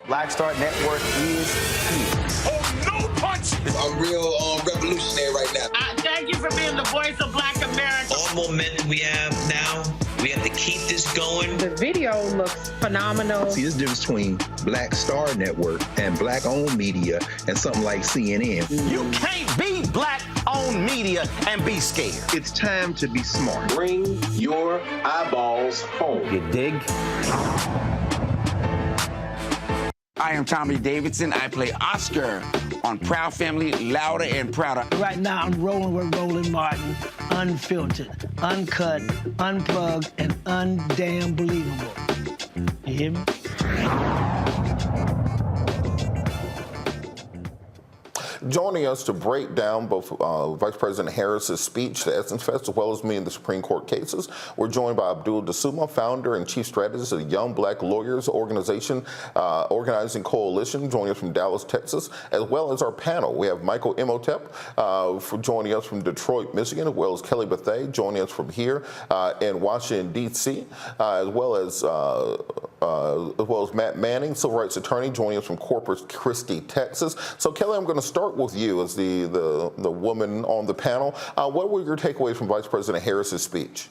Black Star Network is here. Oh, no punch! I'm real revolutionary right now. Thank you for being the voice of Black America. All momentum we have now, we have to keep this going. The video looks phenomenal. See, there's a difference between Black Star Network and black-owned media and something like CNN. You can't be black-owned media and be scared. It's time to be smart. Bring your eyeballs home. You dig? I am Tommy Davidson. I play Oscar on Proud Family, Louder and Prouder. Right now, I'm rolling with Roland Martin, unfiltered, uncut, unplugged, and undamn believable. You hear me? Joining us to break down both Vice President Harris's speech to Essence Fest, as well as me in the Supreme Court cases, we're joined by Abdul Dasuma, founder and chief strategist of the Young Black Lawyers Organization, Organizing Coalition, joining us from Dallas, Texas, as well as our panel. We have Michael Imhotep for joining us from Detroit, Michigan, as well as Kelly Bethea joining us from here in Washington, D.C., as well as Matt Manning, civil rights attorney, joining us from Corpus Christi, Texas. So, Kelly, I'm going to start with you as the woman on the panel. What were your takeaways from Vice President Harris's speech?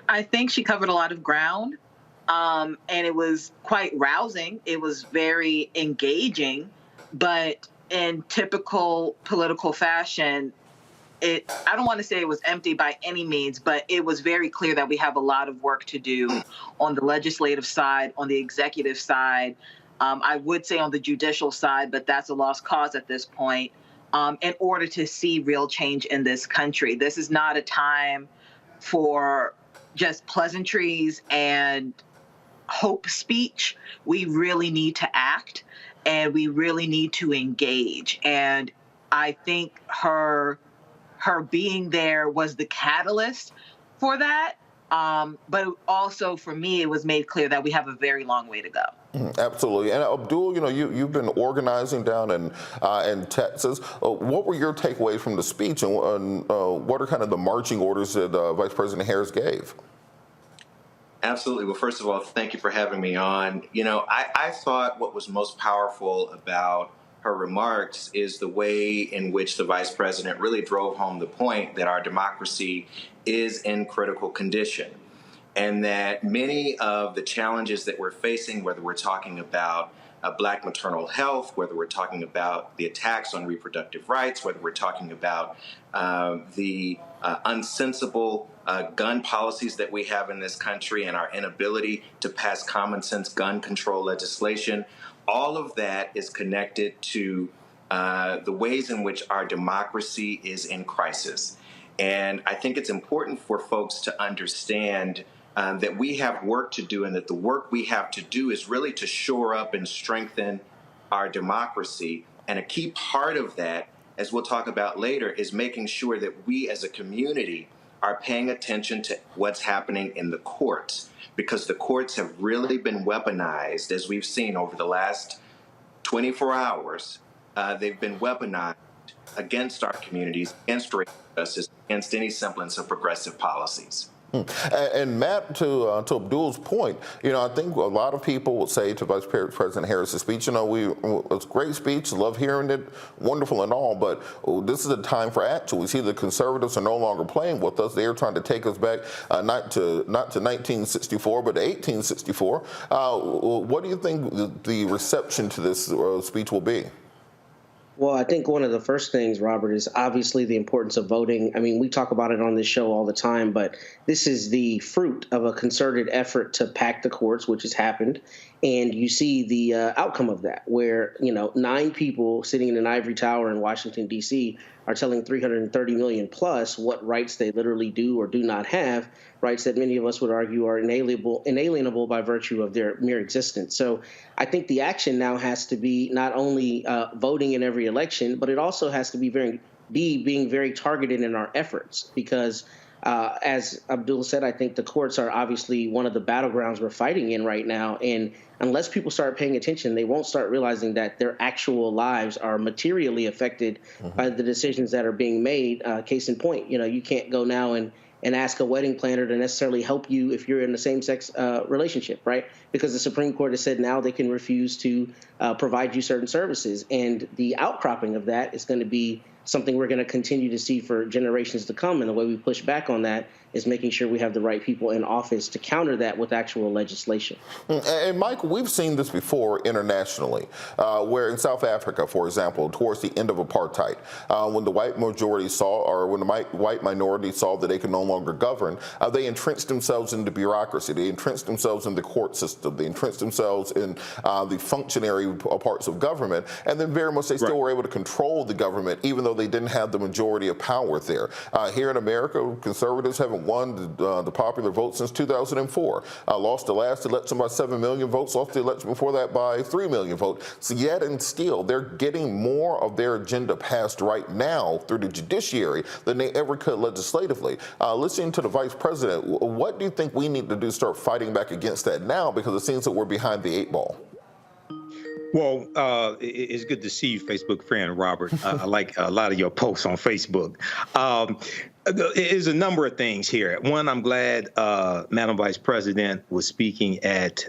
I think she covered a lot of ground, and it was quite rousing. It was very engaging, but in typical political fashion, I don't want to say it was empty by any means, but it was very clear that we have a lot of work to do on the legislative side, on the executive side. I would say on the judicial side, but that's a lost cause at this point, in order to see real change in this country. This is not a time for just pleasantries and hope speech. We really need to act, and we really need to engage. And I think her being there was the catalyst for that. But also for me, it was made clear that we have a very long way to go. Absolutely. And Abdul, you've been organizing down in Texas. What were your takeaways from the speech, and what are kind of the marching orders that Vice President Harris gave? Absolutely. Well, first of all, thank you for having me on. I thought what was most powerful about her remarks is the way in which the Vice President really drove home the point that our democracy is in critical condition, and that many of the challenges that we're facing, whether we're talking about Black maternal health, whether we're talking about the attacks on reproductive rights, whether we're talking about the unsensible gun policies that we have in this country and our inability to pass common sense gun control legislation, all of that is connected to the ways in which our democracy is in crisis. And I think it's important for folks to understand that we have work to do, and that the work we have to do is really to shore up and strengthen our democracy. And a key part of that, as we'll talk about later, is making sure that we as a community are paying attention to what's happening in the courts, because the courts have really been weaponized, as we've seen over the last 24 hours. They've been weaponized against our communities, against racial justice, against any semblance of progressive policies. And Matt, to Abdul's point, I think a lot of people will say to Vice President Harris's speech, it's a great speech, love hearing it, wonderful and all, but this is a time for action. We see the conservatives are no longer playing with us. They're trying to take us back not to 1964, but to 1864. What do you think the reception to this speech will be? Well, I think one of the first things, Robert, is obviously the importance of voting. I mean, we talk about it on this show all the time, but this is the fruit of a concerted effort to pack the courts, which has happened. And you see the outcome of that, where, 9 people sitting in an ivory tower in Washington, D.C. are telling 330 million plus what rights they literally do or do not have, rights that many of us would argue are inalienable by virtue of their mere existence. So I think the action now has to be not only voting in every election, but it also has to be being very targeted in our efforts, because as Abdul said, I think the courts are obviously one of the battlegrounds we're fighting in right now. And unless people start paying attention, they won't start realizing that their actual lives are materially affected by the decisions that are being made. Case in point, you can't go now and ask a wedding planner to necessarily help you if you're in a same-sex relationship, right? Because the Supreme Court has said now they can refuse to provide you certain services. And the outcropping of that is going to be something we're going to continue to see for generations to come. And the way we push back on that is making sure we have the right people in office to counter that with actual legislation. And Michael, we've seen this before internationally, where in South Africa, for example, towards the end of apartheid, when the white majority when the white minority saw that they could no longer govern, they entrenched themselves in the bureaucracy, they entrenched themselves in the court system, they entrenched themselves in the functionary parts of government, and then very much they still were able to control the government, even though they didn't have the majority of power there. Here in America, conservatives haven't won the popular vote since 2004. Lost the last election by 7 million votes, lost the election before that by 3 million votes. So yet and still, they're getting more of their agenda passed right now through the judiciary than they ever could legislatively. Listening to the Vice President, what do you think we need to do to start fighting back against that now? Because it seems that we're behind the 8 ball. Well, it's good to see you, Facebook friend Robert. I like a lot of your posts on Facebook. There's a number of things here. One, I'm glad Madam Vice President was speaking at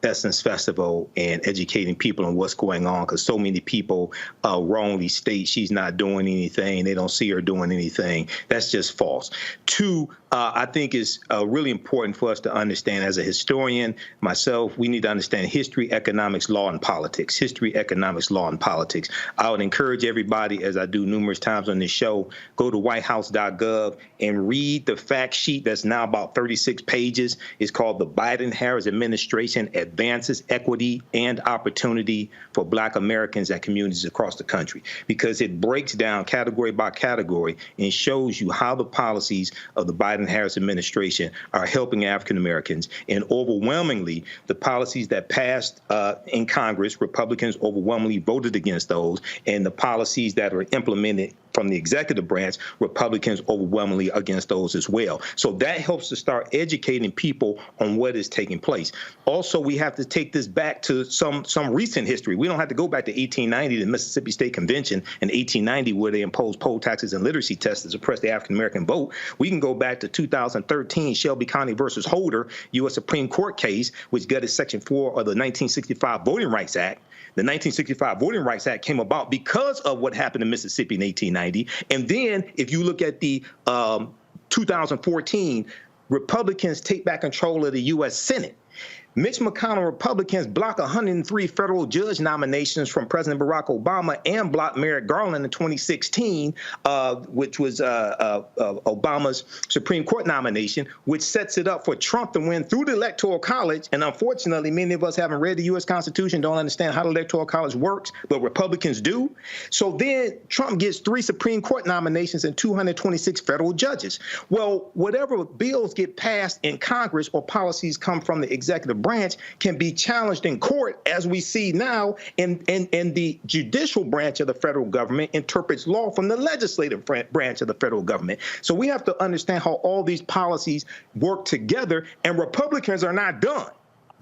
Essence Festival and educating people on what's going on, because so many people wrongly state she's not doing anything. They don't see her doing anything. That's just false. 2, I think it's really important for us to understand, as a historian, myself, we need to understand history, economics, law, and politics. History, economics, law, and politics. I would encourage everybody, as I do numerous times on this show, go to whitehouse.gov and read the fact sheet that's now about 36 pages. It's called the Biden-Harris Administration Advances Equity and Opportunity for Black Americans and Communities Across the Country, because it breaks down category by category and shows you how the policies of the Biden-Harris administration are helping African Americans. And overwhelmingly, the policies that passed in Congress, Republicans overwhelmingly voted against those, and the policies that are implemented from the executive branch, Republicans overwhelmingly against those as well. So that helps to start educating people on what is taking place. Also, we have to take this back to some recent history. We don't have to go back to 1890, the Mississippi State Convention in 1890, where they imposed poll taxes and literacy tests to suppress the African-American vote. We can go back to 2013, Shelby County versus Holder, U.S. Supreme Court case, which gutted Section 4 of the 1965 Voting Rights Act. The 1965 Voting Rights Act came about because of what happened in Mississippi in 1890. And then if you look at the 2014, Republicans take back control of the U.S. Senate. Mitch McConnell Republicans block 103 federal judge nominations from President Barack Obama and blocked Merrick Garland in 2016, which was Obama's Supreme Court nomination, which sets it up for Trump to win through the Electoral College. And unfortunately, many of us haven't read the U.S. Constitution, don't understand how the Electoral College works, but Republicans do. So then Trump gets 3 Supreme Court nominations and 226 federal judges. Well, whatever bills get passed in Congress or policies come from the executive branch can be challenged in court, as we see now, and the judicial branch of the federal government interprets law from the legislative branch of the federal government. So we have to understand how all these policies work together, and Republicans are not done.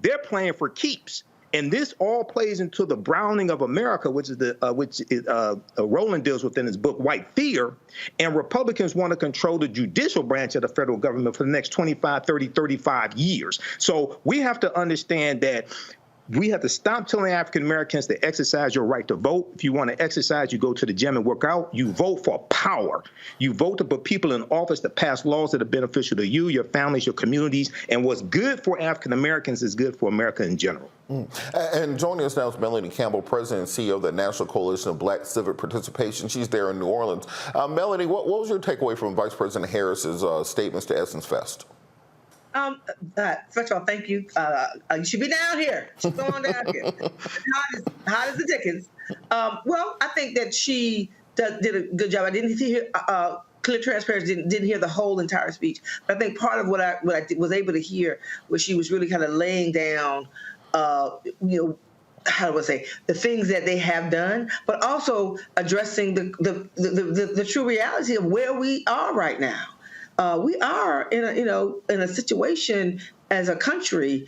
They're playing for keeps. And this all plays into the browning of America, which Roland deals with in his book, White Fear. And Republicans want to control the judicial branch of the federal government for the next 25, 30, 35 years. So we have to understand that we have to stop telling African Americans to exercise your right to vote. If you want to exercise, you go to the gym and work out. You vote for power. You vote to put people in office to pass laws that are beneficial to you, your families, your communities. And what's good for African Americans is good for America in general. And joining us now is Melanie Campbell, President and CEO of the National Coalition of Black Civic Participation. She's there in New Orleans. Melanie, what was your takeaway from Vice President Harris's statements to Essence Fest? First of all, thank you. You should be down here. She's going down here. Hot as the dickens. Well, I think that she did a good job. I didn't hear clear transparency. Didn't hear the whole entire speech. But I think part of what I was able to hear was she was really kind of laying down, how do I say, the things that they have done, but also addressing the true reality of where we are right now. We are in a situation as a country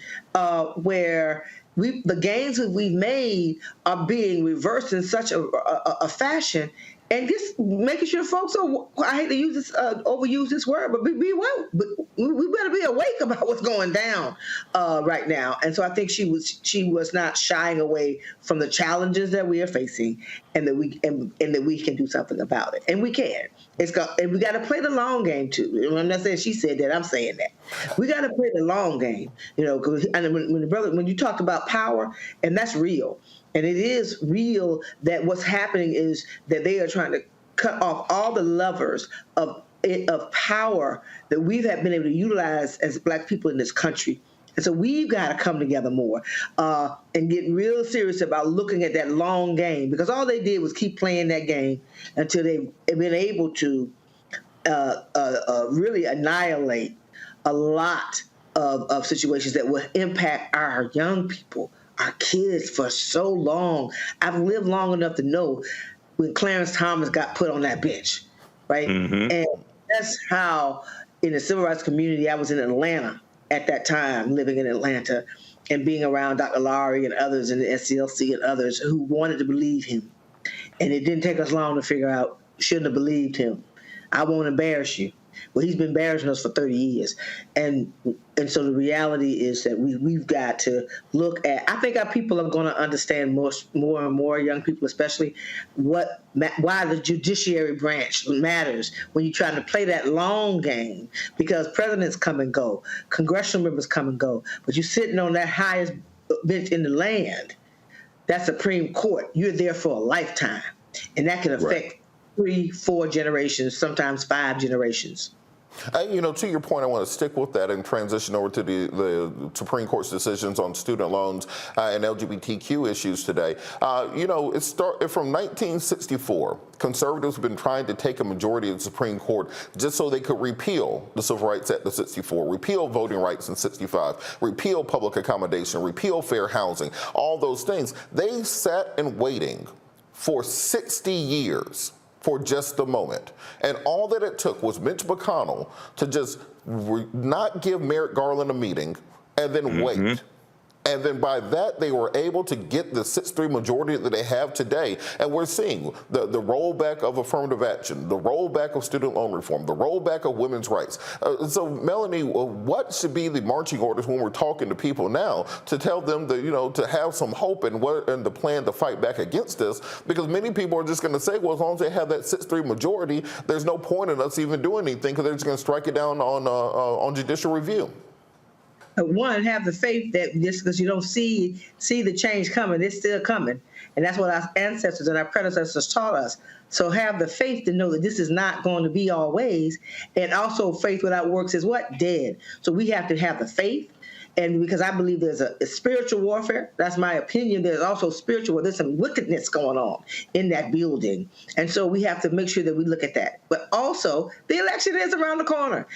where the gains that we've made are being reversed in such a fashion, and just making sure folks are, I hate to use this, overuse this word, but we better be awake about what's going down right now. And so I think she was not shying away from the challenges that we are facing, and that we can do something about it, and we can. And we got to play the long game too. I'm not saying she said that. I'm saying that we got to play the long game. Because when you talked about power, and that's real, and it is real that what's happening is that they are trying to cut off all the levers of power that we've been able to utilize as Black people in this country. And so we've got to come together more and get real serious about looking at that long game, because all they did was keep playing that game until they've been able to really annihilate a lot of situations that will impact our young people, our kids for so long. I've lived long enough to know when Clarence Thomas got put on that bench, right? Mm-hmm. And that's how, in the civil rights community, I was in Atlanta at that time, living in Atlanta, and being around Dr. Lowry and others in the SCLC and others who wanted to believe him. And it didn't take us long to figure out, shouldn't have believed him. I won't embarrass you. Well, he's been embarrassing us for 30 years. And so the reality is that we've got to look at, I think our people are going to understand more and more, young people especially, why the judiciary branch matters when you're trying to play that long game, because presidents come and go, congressional members come and go, but you're sitting on that highest bench in the land, that Supreme Court, you're there for a lifetime. And that can affect 3, 4 generations, sometimes 5 generations. To your point, I want to stick with that and transition over to the Supreme Court's decisions on student loans and LGBTQ issues today. It started from 1964. Conservatives have been trying to take a majority of the Supreme Court just so they could repeal the Civil Rights Act of 64, repeal voting rights in 65, repeal public accommodation, repeal fair housing, all those things. They sat in waiting for 60 years. For just a moment. And all that it took was Mitch McConnell to just not give Merrick Garland a meeting and then wait. And then by that, they were able to get the 6-3 majority that they have today. And we're seeing the rollback of affirmative action, the rollback of student loan reform, the rollback of women's rights. So, Melanie, what should be the marching orders when we're talking to people now to tell them that, to have some hope and the plan to fight back against this? Because many people are just going to say, well, as long as they have that 6-3 majority, there's no point in us even doing anything because they're just going to strike it down on judicial review. One, have the faith that just because you don't see the change coming, it's still coming. And that's what our ancestors and our predecessors taught us. So have the faith to know that this is not going to be always. And also faith without works is what? Dead. So we have to have the faith. And because I believe there's a spiritual warfare, that's my opinion, there's also there's some wickedness going on in that building. And so we have to make sure that we look at that. But also, the election is around the corner.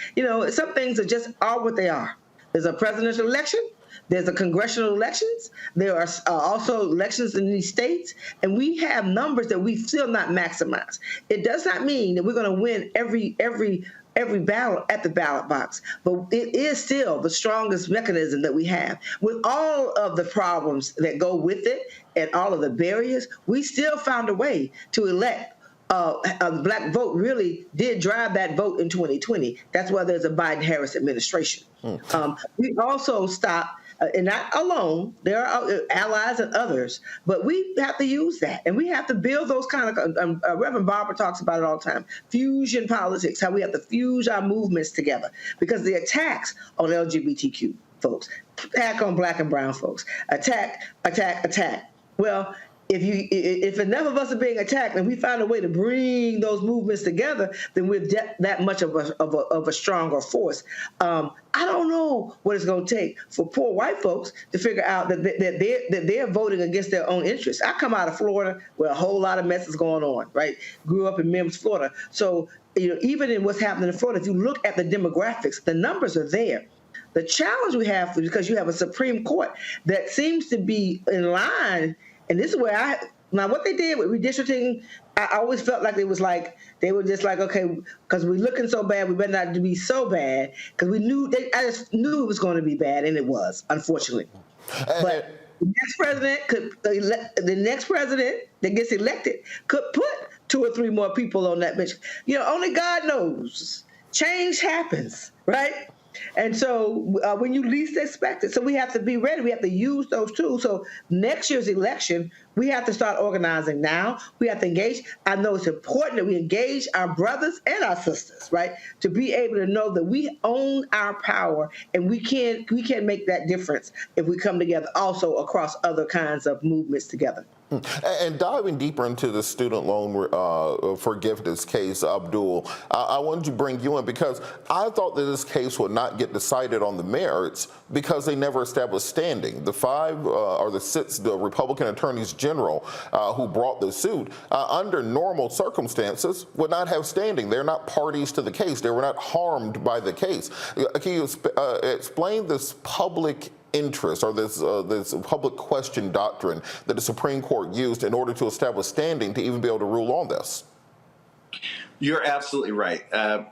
Some things are what they are. There's a presidential election. There's the congressional elections. There are also elections in these states, and we have numbers that we've still not maximized. It does not mean that we're going to win every ballot at the ballot box, but it is still the strongest mechanism that we have. With all of the problems that go with it and all of the barriers, we still found a way to elect. The black vote really did drive that vote in 2020. That's why there's a Biden-Harris administration. We also stopped, and not alone, there are allies and others, but we have to use that. And we have to build those kind of, Reverend Barbara talks about it all the time, fusion politics, how we have to fuse our movements together. Because the attacks on LGBTQ folks, attack on black and brown folks, attack. Well, if enough of us are being attacked and we find a way to bring those movements together, then we're that much of a stronger force. I don't know what it's going to take for poor white folks to figure out that they're voting against their own interests. I come out of Florida where a whole lot of mess is going on, right? Grew up in Mims, Florida. So, even in what's happening in Florida, if you look at the demographics, the numbers are there. The challenge we have, because you have a Supreme Court that seems to be in line. And this is where now what they did with redistricting, I always felt like they were just like, okay, because we're looking so bad, we better not be so bad, because I just knew it was going to be bad, and it was, unfortunately. But the next president that gets elected could put 2 or 3 more people on that bench. Only God knows. Change happens, right? And so when you least expect it, so we have to be ready. We have to use those tools. So next year's election, we have to start organizing now. We have to engage. I know it's important that we engage our brothers and our sisters, right, to be able to know that we own our power, and we can make that difference if we come together also across other kinds of movements together. And diving deeper into the student loan forgiveness case, Abdul, I wanted to bring you in because I thought that this case would not get decided on the merits because they never established standing. The 5 or the 6 the Republican attorneys general who brought the suit under normal circumstances would not have standing. They're not parties to the case. They were not harmed by the case. Can you explain this public interest or this public question doctrine that the Supreme Court used in order to establish standing to even be able to rule on this? You're absolutely right.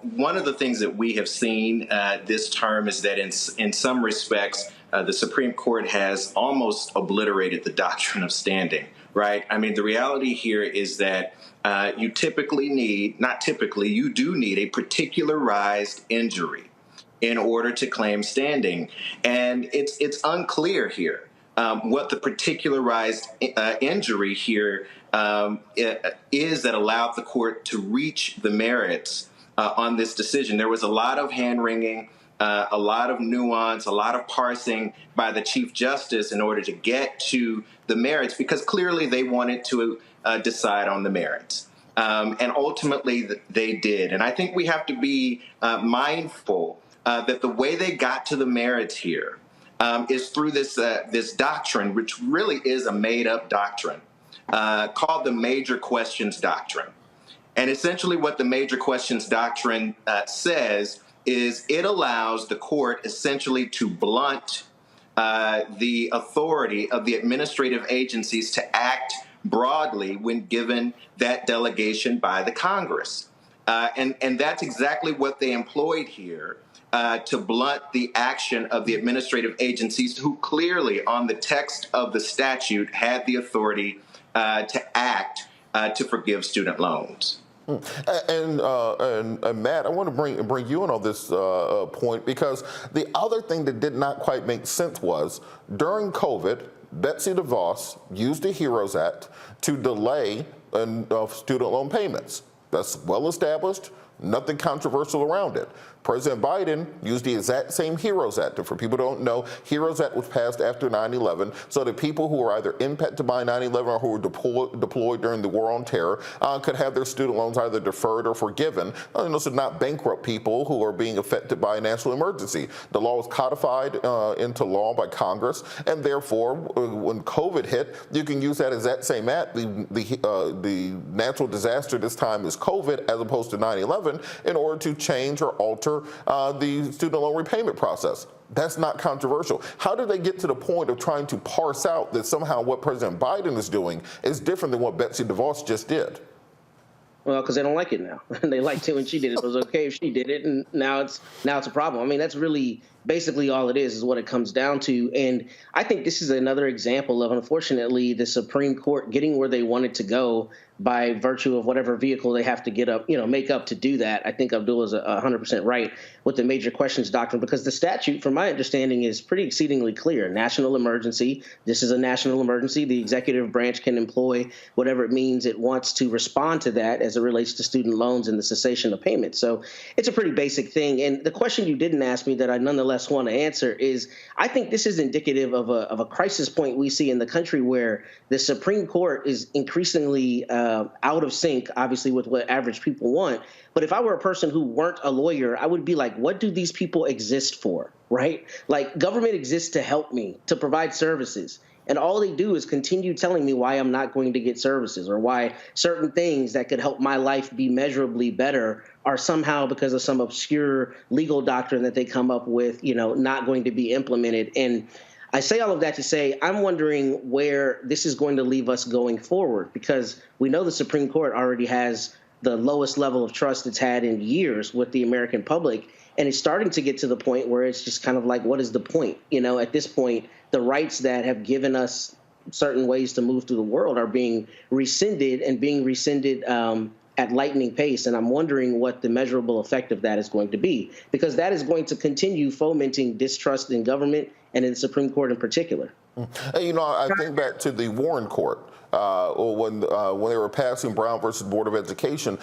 One of the things that we have seen this term is that in some respects, the Supreme Court has almost obliterated the doctrine of standing, right? I mean, the reality here is that you do need a particularized injury in order to claim standing. And it's unclear here what the particularized injury here is that allowed the court to reach the merits on this decision. There was a lot of hand-wringing, a lot of nuance, a lot of parsing by the Chief Justice in order to get to the merits, because clearly they wanted to decide on the merits. And ultimately they did. And I think we have to be mindful that the way they got to the merits here is through this doctrine, which really is a made-up doctrine, called the Major Questions Doctrine. And essentially what the Major Questions Doctrine says is it allows the court essentially to blunt the authority of the administrative agencies to act broadly when given that delegation by the Congress. And that's exactly what they employed here. To blunt the action of the administrative agencies who clearly on the text of the statute had the authority to act to forgive student loans. And Matt, I want to bring you in on this point, because the other thing that did not quite make sense was during COVID, Betsy DeVos used the HEROES Act to delay student loan payments. That's well established. Nothing controversial around it. President Biden used the exact same HEROES Act. And for people who don't know, HEROES Act was passed after 9/11 so that people who were either impacted by 9/11 or who were deployed during the war on terror could have their student loans either deferred or forgiven, so not bankrupt people who are being affected by a national emergency. The law was codified into law by Congress, and therefore, when COVID hit, you can use that exact same act. The natural disaster this time is COVID as opposed to 9/11. 11 in order to change or alter the student loan repayment process. That's not controversial. How did they get to the point of trying to parse out that somehow what President Biden is doing is different than what Betsy DeVos just did? Well, because they don't like it now. They liked it when she did it. It was okay if she did it, and now it's a problem. I mean, that's really basically all it is what it comes down to. And I think this is another example of, unfortunately, the Supreme Court getting where they wanted to go by virtue of whatever vehicle they have to make up to do that. I think Abdul is 100% right with the major questions doctrine, because the statute, from my understanding, is pretty exceedingly clear. National emergency. This is a national emergency. The executive branch can employ whatever it means it wants to respond to that as it relates to student loans and the cessation of payments. So it's a pretty basic thing. And the question you didn't ask me that I nonetheless want to answer is, I think this is indicative of a crisis point we see in the country where the Supreme Court is increasingly out of sync, obviously, with what average people want. But if I were a person who weren't a lawyer, I would be like, what do these people exist for, right? Like, government exists to help me, to provide services. And all they do is continue telling me why I'm not going to get services, or why certain things that could help my life be measurably better are somehow, because of some obscure legal doctrine that they come up with, not going to be implemented. And I say all of that to say I'm wondering where this is going to leave us going forward, because we know the Supreme Court already has the lowest level of trust it's had in years with the American public. And it's starting to get to the point where it's just kind of like, what is the point? At this point, the rights that have given us certain ways to move through the world are being rescinded, and being rescinded at lightning pace. And I'm wondering what the measurable effect of that is going to be, because that is going to continue fomenting distrust in government and in the Supreme Court in particular. Hey, I think back to the Warren Court. When they were passing Brown versus Board of Education,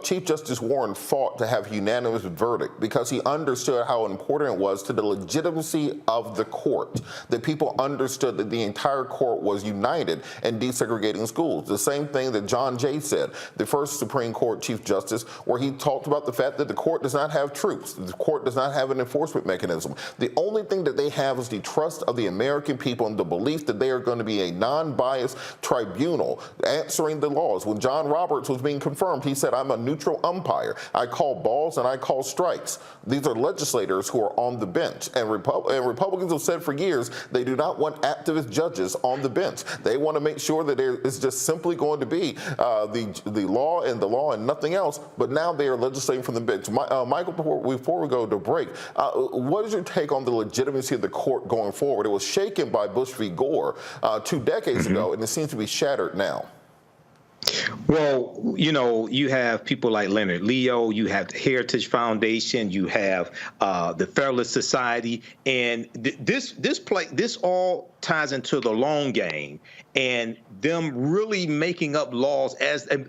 Chief Justice Warren fought to have a unanimous verdict because he understood how important it was to the legitimacy of the court, that people understood that the entire court was united in desegregating schools. The same thing that John Jay said, the first Supreme Court Chief Justice, where he talked about the fact that the court does not have troops, the court does not have an enforcement mechanism. The only thing that they have is the trust of the American people and the belief that they are going to be a non-biased tribunal answering the laws. When John Roberts was being confirmed, he said, I'm a neutral umpire. I call balls and I call strikes. These are legislators who are on the bench. And Republicans have said for years they do not want activist judges on the bench. They want to make sure that there is just simply going to be the law and nothing else. But now they are legislating from the bench. Michael, before we go to break, what is your take on the legitimacy of the court going forward? It was shaken by Bush v. Gore 2 decades ago, and it seems to be shattered now. Well, you have people like Leonard Leo, you have the Heritage Foundation, you have the Federalist Society, and this all ties into the long game and them really making up laws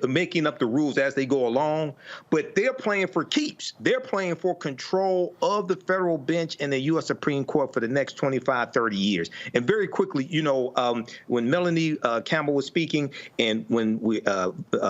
making up the rules as they go along. But they're playing for keeps. They're playing for control of the federal bench and the U.S. Supreme Court for the next 25, 30 years. And very quickly, when Melanie Campbell was speaking, and when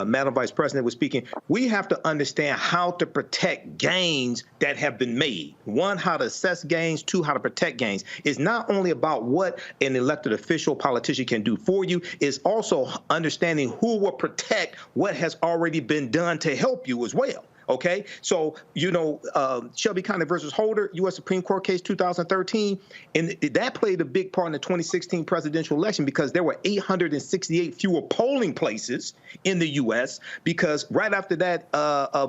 Madam Vice President was speaking, we have to understand how to protect gains that have been made. One, how to assess gains. Two, how to protect gains. It's not only about what an elected official, politician can do for you, it's also understanding who will protect what has already been done to help you as well. Okay, so, Shelby County versus Holder, U.S. Supreme Court case 2013, and that played a big part in the 2016 presidential election because there were 868 fewer polling places in the U.S. because right after that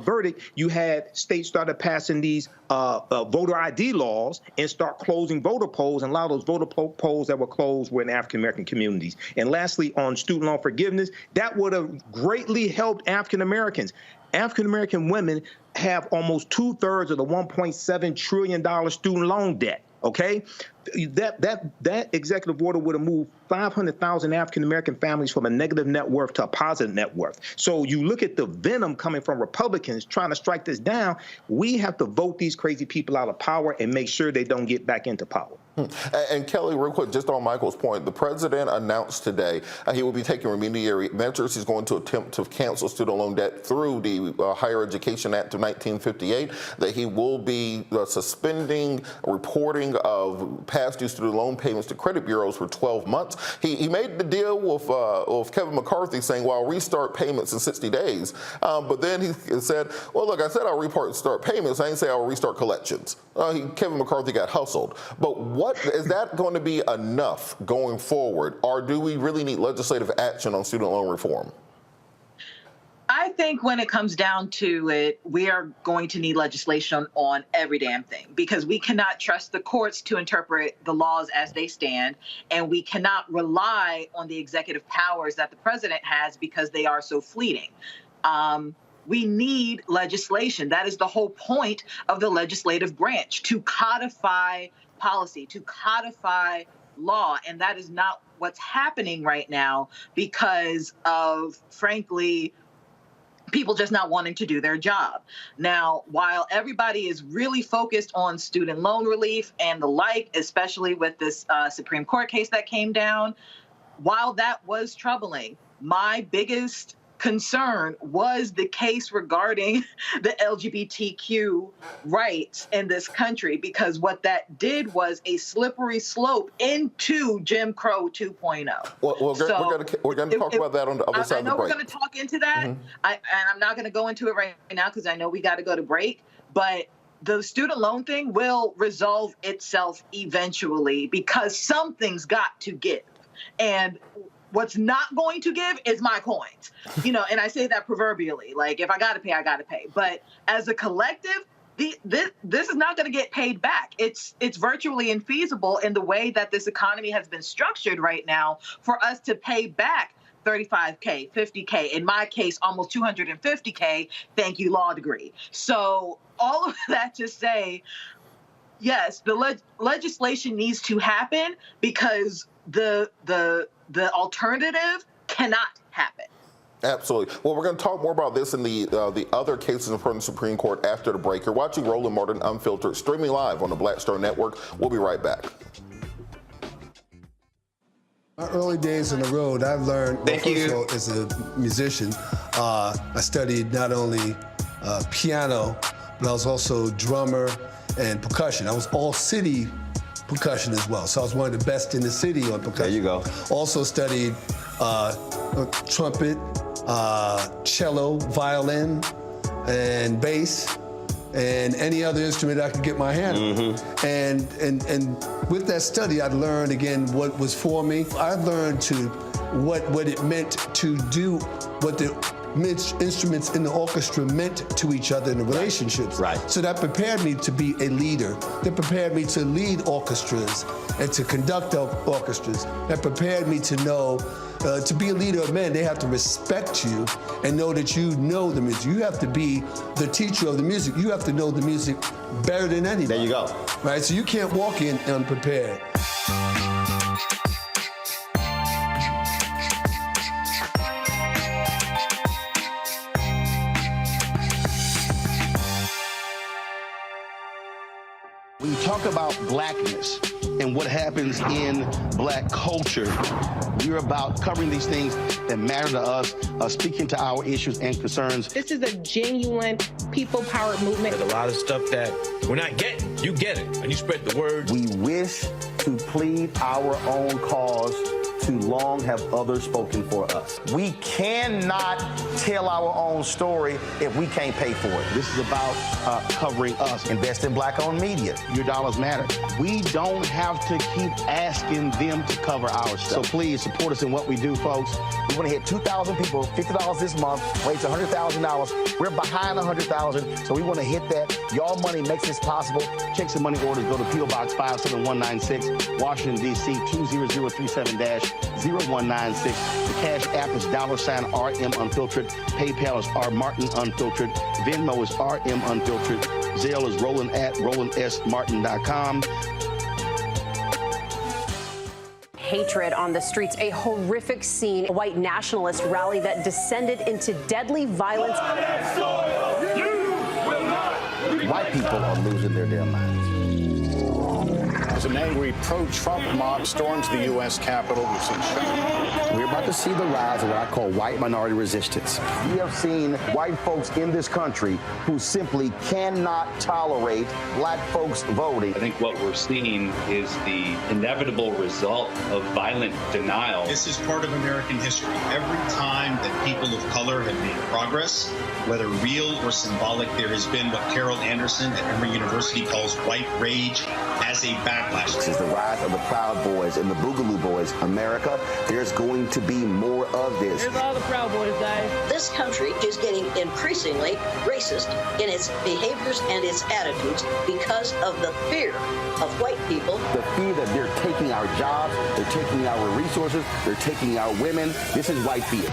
verdict, you had states started passing these voter ID laws and start closing voter polls, and a lot of those voter polls that were closed were in African-American communities. And lastly, on student loan forgiveness, that would have greatly helped African-Americans. African-American women have almost 2/3 of the $1.7 trillion student loan debt. Okay, that executive order would have moved 500,000 African-American families from a negative net worth to a positive net worth. So you look at the venom coming from Republicans trying to strike this down. We have to vote these crazy people out of power and make sure they don't get back into power. And Kelly, real quick, just on Michael's point, the president announced today he will be taking remediary measures. He's going to attempt to cancel student loan debt through the Higher Education Act of 1958, that he will be suspending reporting of past due student loan payments to credit bureaus for 12 months. He made the deal with Kevin McCarthy saying, well, I'll restart payments in 60 days. But then he said, well, look, I said I'll restart payments. I didn't say I'll restart collections. Kevin McCarthy got hustled. But what is that going to be enough going forward? Or do we really need legislative action on student loan reform? I think when it comes down to it, we are going to need legislation on every damn thing, because we cannot trust the courts to interpret the laws as they stand, and we cannot rely on the executive powers that the president has because they are so fleeting. We need legislation. That is the whole point of the legislative branch, to codify policy, to codify law, and that is not what's happening right now because of, frankly, people just not wanting to do their job. Now, while everybody is really focused on student loan relief and the like, especially with this Supreme Court case that came down, while that was troubling, my biggest concern was the case regarding the LGBTQ rights in this country, because what that did was a slippery slope into Jim Crow 2.0. Well, we're going to talk about that on the other side of the break. I know we're going to talk into that, and I'm not going to go into it right now because I know we got to go to break, but the student loan thing will resolve itself eventually because something's got to give. And what's not going to give is my coins, and I say that proverbially, like if I got to pay, I got to pay. But as a collective, this is not going to get paid back. It's virtually infeasible in the way that this economy has been structured right now for us to pay back $35K, $50K, in my case, almost $250K. Thank you, law degree. So all of that to say, yes, the legislation needs to happen because the alternative cannot happen. Absolutely. Well, we're going to talk more about this in the other cases in front of the Supreme Court after the break. You're watching Roland Martin Unfiltered, streaming live on the Black Star Network. We'll be right back. My early days on the road, I learned, first of all, as a musician, I studied not only piano, but I was also drummer and percussion. I was all city percussion as well. So I was one of the best in the city on percussion. There you go. Also studied trumpet, cello, violin, and bass, and any other instrument I could get my hand on. And with that study, I learned again what was for me. I learned what it meant to do what the instruments in the orchestra meant to each other in the relationships. Right. So that prepared me to be a leader. That prepared me to lead orchestras and to conduct orchestras. That prepared me to know, to be a leader of men, they have to respect you and know that you know the music. You have to be the teacher of the music. You have to know the music better than anybody. There you go. Right, so you can't walk in unprepared. When you talk about blackness and what happens in black culture, we're about covering these things that matter to us, speaking to our issues and concerns. This is a genuine people-powered movement. There's a lot of stuff that we're not getting. You get it, and you spread the word. We wish to plead our own cause. Too long have others spoken for us. We cannot tell our own story if we can't pay for it. This is about covering us. Invest in black-owned media. Your dollars matter. We don't have to keep asking them to cover our stuff. So please support us in what we do, folks. We want to hit 2,000 people, $50 this month, raise $100,000. We're behind 100,000, so we want to hit that. Y'all money makes this possible. Checks and money orders go to P.O. Box 57196, Washington, D.C. 20037-0196. The Cash App is $RM Unfiltered. PayPal is R Martin Unfiltered. Venmo is RM Unfiltered. Zelle is roland@rolandsmartin.com. Hatred on the streets, a horrific scene, a white nationalist rally that descended into deadly violence. White people are losing their damn minds. as an angry pro-Trump mob storms the U.S. Capitol. We've seen We're about to see the rise of what I call white minority resistance. We have seen white folks in this country who simply cannot tolerate black folks voting. I think what we're seeing is the inevitable result of violent denial. This is part of American history. Every time that people of color have made progress, whether real or symbolic, there has been what Carol Anderson at Emory University calls white rage as a backlash. This is the rise of the Proud Boys and the Boogaloo Boys. America, there's going to be more of this. Here's all the Proud Boys, guys. This country is getting increasingly racist in its behaviors and its attitudes because of the fear of white people. The fear that they're taking our jobs, they're taking our resources, they're taking our women. This is white fear.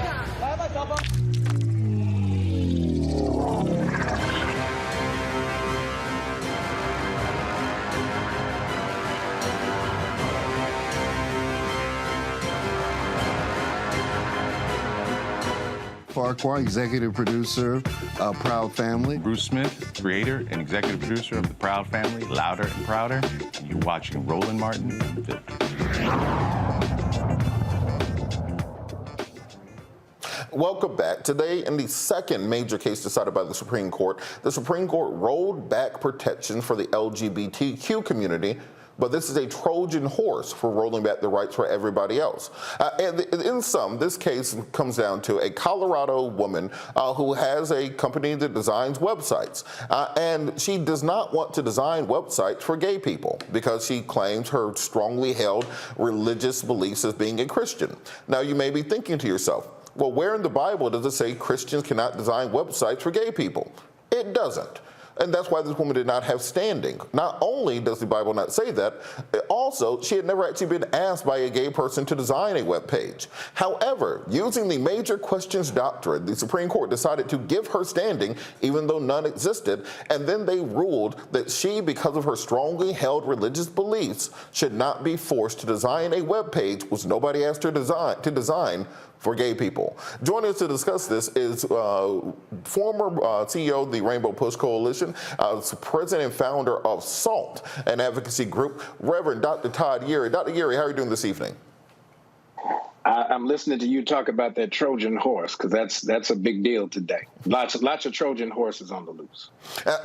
Farquhar, executive producer of Proud Family. Bruce Smith, creator and executive producer of The Proud Family, Louder and Prouder. And you're watching Roland Martin Unfiltered. Welcome back. Today, in the second major case decided by the Supreme Court rolled back protections for the LGBTQ community, but this is a Trojan horse for rolling back the rights for everybody else. And in sum, this case comes down to a Colorado woman who has a company that designs websites. And she does not want to design websites for gay people because she claims her strongly held religious beliefs as being a Christian. Now, you may be thinking to yourself, well, where in the Bible does it say Christians cannot design websites for gay people? It doesn't. And that's why this woman did not have standing. Not only does the Bible not say that, also, she had never actually been asked by a gay person to design a web page. However, using the major questions doctrine, the Supreme Court decided to give her standing, even though none existed, and then they ruled that she, because of her strongly held religious beliefs, should not be forced to design a web page which nobody asked her to design for gay people. Joining us to discuss this is former CEO of the Rainbow Push Coalition, president and founder of SALT, an advocacy group, Reverend Dr. Todd Yeary. Dr. Yeary, how are you doing this evening? I'm listening to you talk about that Trojan horse, because that's a big deal today. Lots of Trojan horses on the loose.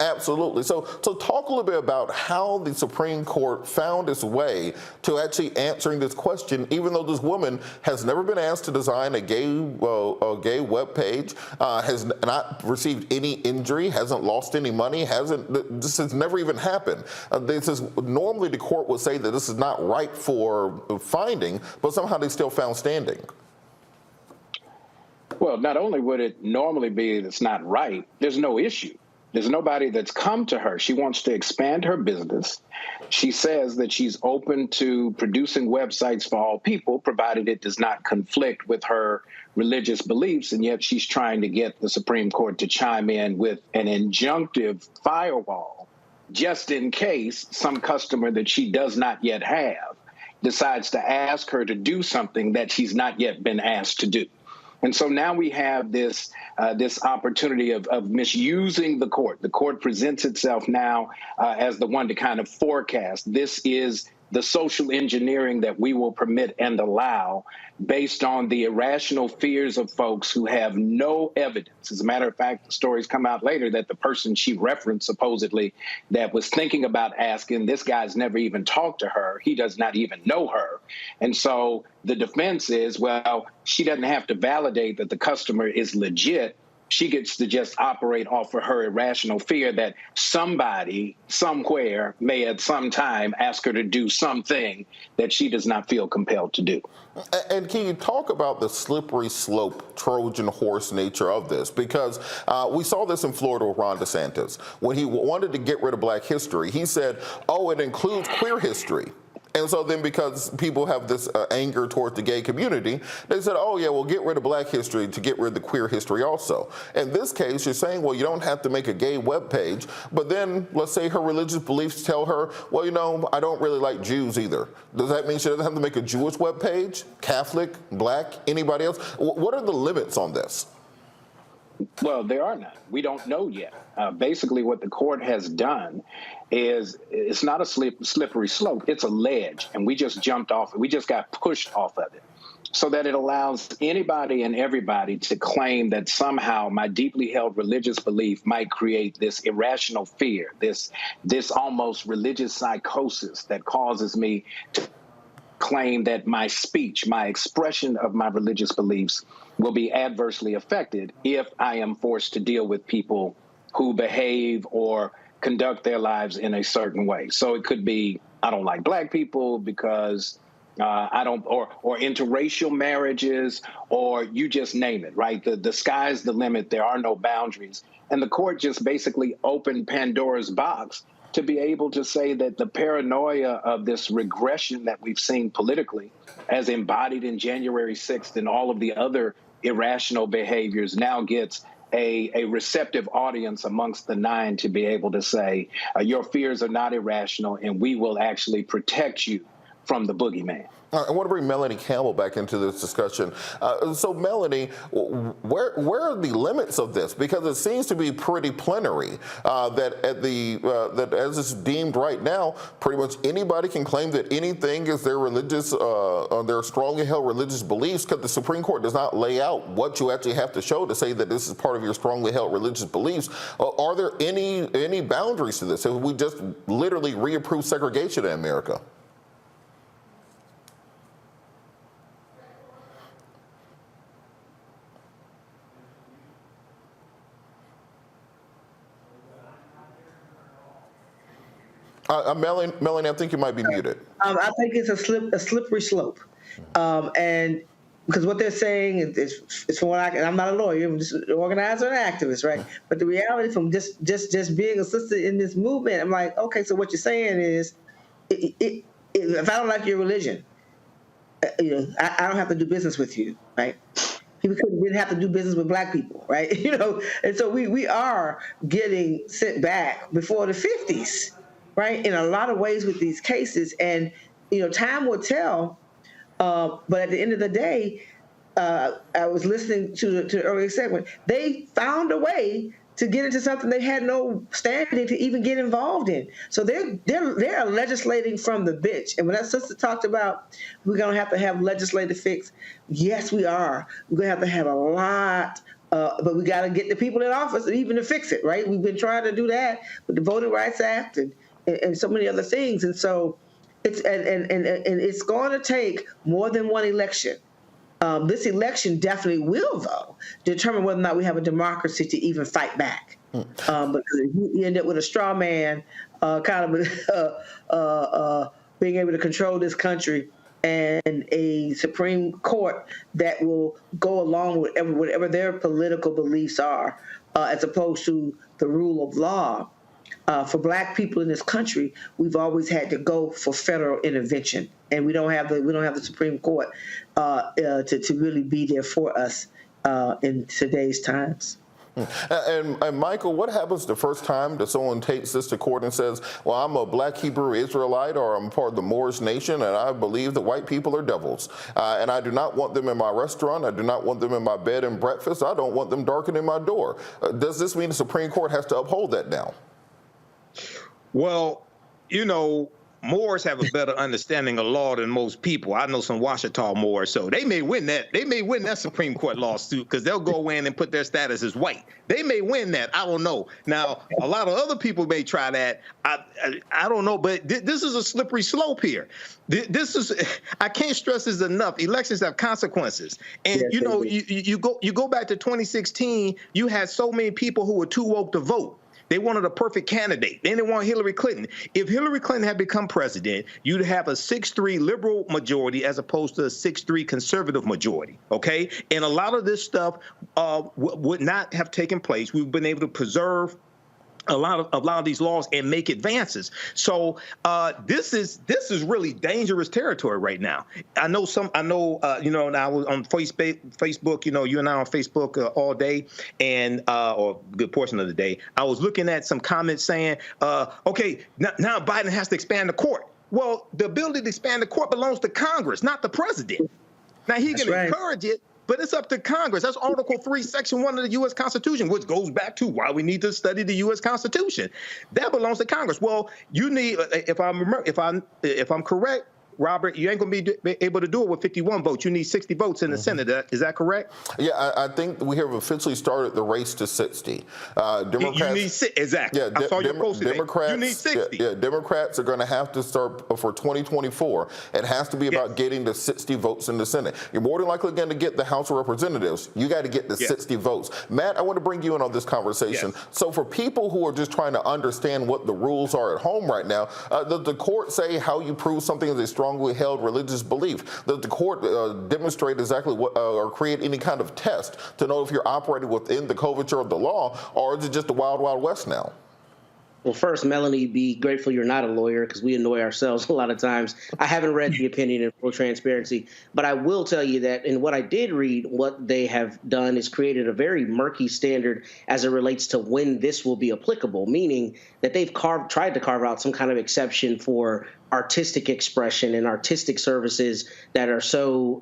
Absolutely. So talk a little bit about how the Supreme Court found its way to actually answering this question, even though this woman has never been asked to design a gay web page, has not received any injury, hasn't lost any money, this has never even happened. Normally the court would say that this is not right for finding, but somehow they still found standing. Well, not only would it normally be that it's not right, there's no issue. There's nobody that's come to her. She wants to expand her business. She says that she's open to producing websites for all people, provided it does not conflict with her religious beliefs, and yet she's trying to get the Supreme Court to chime in with an injunctive firewall, just in case some customer that she does not yet have decides to ask her to do something that she's not yet been asked to do. And so now we have this opportunity of misusing the court. The court presents itself now as the one to kind of forecast. This is the social engineering that we will permit and allow based on the irrational fears of folks who have no evidence. As a matter of fact, the stories come out later that the person she referenced supposedly that was thinking about asking, this guy's never even talked to her. He does not even know her. And so the defense is, well, she doesn't have to validate that the customer is legit. She gets to just operate off of her irrational fear that somebody, somewhere, may at some time ask her to do something that she does not feel compelled to do. And can you talk about the slippery slope, Trojan horse nature of this? Because we saw this in Florida with Ron DeSantis. When he wanted to get rid of Black history, he said, oh, it includes queer history. And so then because people have this anger towards the gay community, they said, oh, yeah, we'll get rid of Black history to get rid of the queer history also. In this case, you're saying, well, you don't have to make a gay webpage, but then let's say her religious beliefs tell her, well, you know, I don't really like Jews either. Does that mean she doesn't have to make a Jewish webpage, Catholic, Black, anybody else? What are the limits on this? Well, there are none. We don't know yet. Basically, what the court has done is it's not a slippery slope. It's a ledge, and we just jumped off. We just got pushed off of it, so that it allows anybody and everybody to claim that somehow my deeply held religious belief might create this irrational fear, this almost religious psychosis that causes me to claim that my speech, my expression of my religious beliefs will be adversely affected if I am forced to deal with people who behave or conduct their lives in a certain way. So it could be, I don't like black people because I don't, or interracial marriages, or you just name it, right? The sky's the limit. There are no boundaries. And the court just basically opened Pandora's box to be able to say that the paranoia of this regression that we've seen politically, as embodied in January 6th and all of the other irrational behaviors, now gets a receptive audience amongst the nine to be able to say, your fears are not irrational, and we will actually protect you from the boogeyman. I want to bring Melanie Campbell back into this discussion. So, Melanie, where are the limits of this? Because it seems to be pretty plenary. That as it's deemed right now, pretty much anybody can claim that anything is their religious, their strongly held religious beliefs. Because the Supreme Court does not lay out what you actually have to show to say that this is part of your strongly held religious beliefs. Are there any boundaries to this? If we just literally reapprove segregation in America? Melanie, I think you might be muted. I think it's a slippery slope, and because what they're saying is from what I'm not a lawyer, I'm just an organizer and activist, right? But the reality from just being assisted in this movement, I'm like, okay, so what you're saying is, if I don't like your religion, I don't have to do business with you, right? People didn't have to do business with black people, right? And so we are getting sent back before the 50s. Right, in a lot of ways with these cases, and time will tell. But at the end of the day, I was listening to the earlier segment. They found a way to get into something they had no standing to even get involved in. So they're legislating from the bench. And when that sister talked about we're going to have legislative fix, yes, we are. We're going to have a lot. But we got to get the people in office even to fix it. Right, we've been trying to do that with the Voting Rights Act and so many other things, and so it's and it's going to take more than one election. This election definitely will, though, determine whether or not we have a democracy to even fight back. Because you end up with a straw man, kind of being able to control this country, and a Supreme Court that will go along with whatever their political beliefs are, as opposed to the rule of law. For black people in this country, we've always had to go for federal intervention, and we don't have the Supreme Court to really be there for us in today's times. And Michael, what happens the first time that someone takes this to court and says, well, I'm a black Hebrew Israelite, or I'm part of the Moorish nation, and I believe that white people are devils, and I do not want them in my restaurant, I do not want them in my bed and breakfast, I don't want them darkening my door. Does this mean the Supreme Court has to uphold that now? Well, Moors have a better understanding of law than most people. I know some Ouachita Moors, so they may win that. They may win that Supreme Court lawsuit because they'll go in and put their status as white. They may win that. I don't know. Now, a lot of other people may try that. I don't know, but this is a slippery slope here. This is, I can't stress this enough. Elections have consequences, and you go back to 2016. You had so many people who were too woke to vote. They wanted a perfect candidate. Then they want Hillary Clinton. If Hillary Clinton had become president, you'd have a 6-3 liberal majority as opposed to a 6-3 conservative majority, okay? And a lot of this stuff would not have taken place. We've been able to preserve a lot of these laws and make advances. So this is really dangerous territory right now. I know, and I was on Facebook, you and I on Facebook all day, and or a good portion of the day. I was looking at some comments saying, okay, now Biden has to expand the court. Well, the ability to expand the court belongs to Congress, not the president. Now he can encourage it, But it's up to Congress. That's Article 3, Section 1 of the U.S. Constitution, which goes back to why we need to study the U.S. Constitution. That belongs to Congress. Well, you need, if I'm correct, Robert, you ain't going to be able to do it with 51 votes. You need 60 votes in the Senate. Is that correct? Yeah, I think we have officially started the race to 60. Democrats, you need exactly. Yeah, I saw your post today. Democrats, you need 60. Yeah, Democrats are going to have to start for 2024. It has to be about getting the 60 votes in the Senate. You're more than likely going to get the House of Representatives. You got to get the 60 votes. Matt, I want to bring you in on this conversation. So for people who are just trying to understand what the rules are at home right now, does the court say how you prove something is a strongly held religious belief? Does the court demonstrate exactly what or create any kind of test to know if you're operating within the coverture of the law, or is it just the wild, wild west now? Well, first, Melanie, be grateful you're not a lawyer because we annoy ourselves a lot of times. I haven't read the opinion in full transparency, but I will tell you that in what I did read, what they have done is created a very murky standard as it relates to when this will be applicable, meaning that they've tried to carve out some kind of exception for artistic expression and artistic services that are so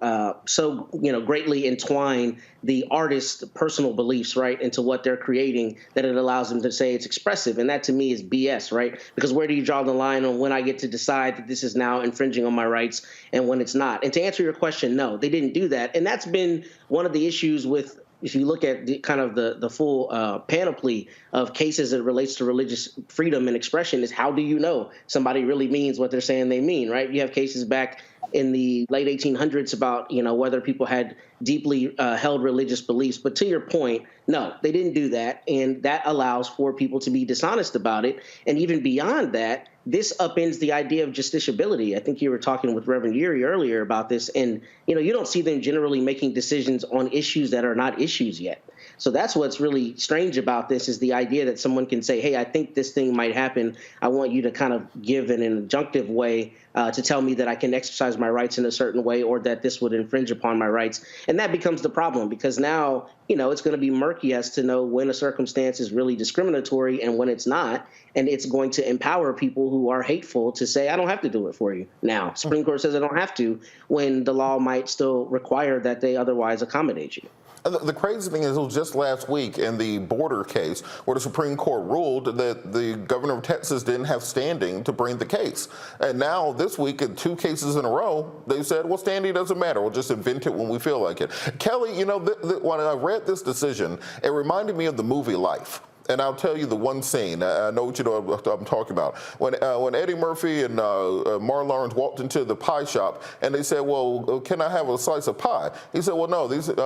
greatly entwine the artist's personal beliefs right into what they're creating, that it allows them to say it's expressive. And that to me is BS, right? Because where do you draw the line on when I get to decide that this is now infringing on my rights and when it's not? And to answer your question, no, they didn't do that. And that's been one of the issues with, if you look at the full panoply of cases that relates to religious freedom and expression, is how do you know somebody really means what they're saying they mean, right? You have cases back in the late 1800s about, whether people had deeply held religious beliefs. But to your point, no, they didn't do that. And that allows for people to be dishonest about it. And even beyond that, this upends the idea of justiciability. I think you were talking with Reverend Urey earlier about this. And, you don't see them generally making decisions on issues that are not issues yet. So that's what's really strange about this, is the idea that someone can say, hey, I think this thing might happen. I want you to kind of give in an injunctive way to tell me that I can exercise my rights in a certain way, or that this would infringe upon my rights. And that becomes the problem, because now, it's going to be murky as to know when a circumstance is really discriminatory and when it's not. And it's going to empower people who are hateful to say, I don't have to do it for you now. Supreme Court says I don't have to, when the law might still require that they otherwise accommodate you. The crazy thing is, it was just last week in the border case where the Supreme Court ruled that the governor of Texas didn't have standing to bring the case. And now this week, in 2 cases in a row, they said, well, standing doesn't matter. We'll just invent it when we feel like it. Kelly, when I read this decision, it reminded me of the movie Life. And I'll tell you the one scene. I know what I'm talking about. When Eddie Murphy and Martin Lawrence walked into the pie shop, and they said, well, can I have a slice of pie? He said, well, no, these ain't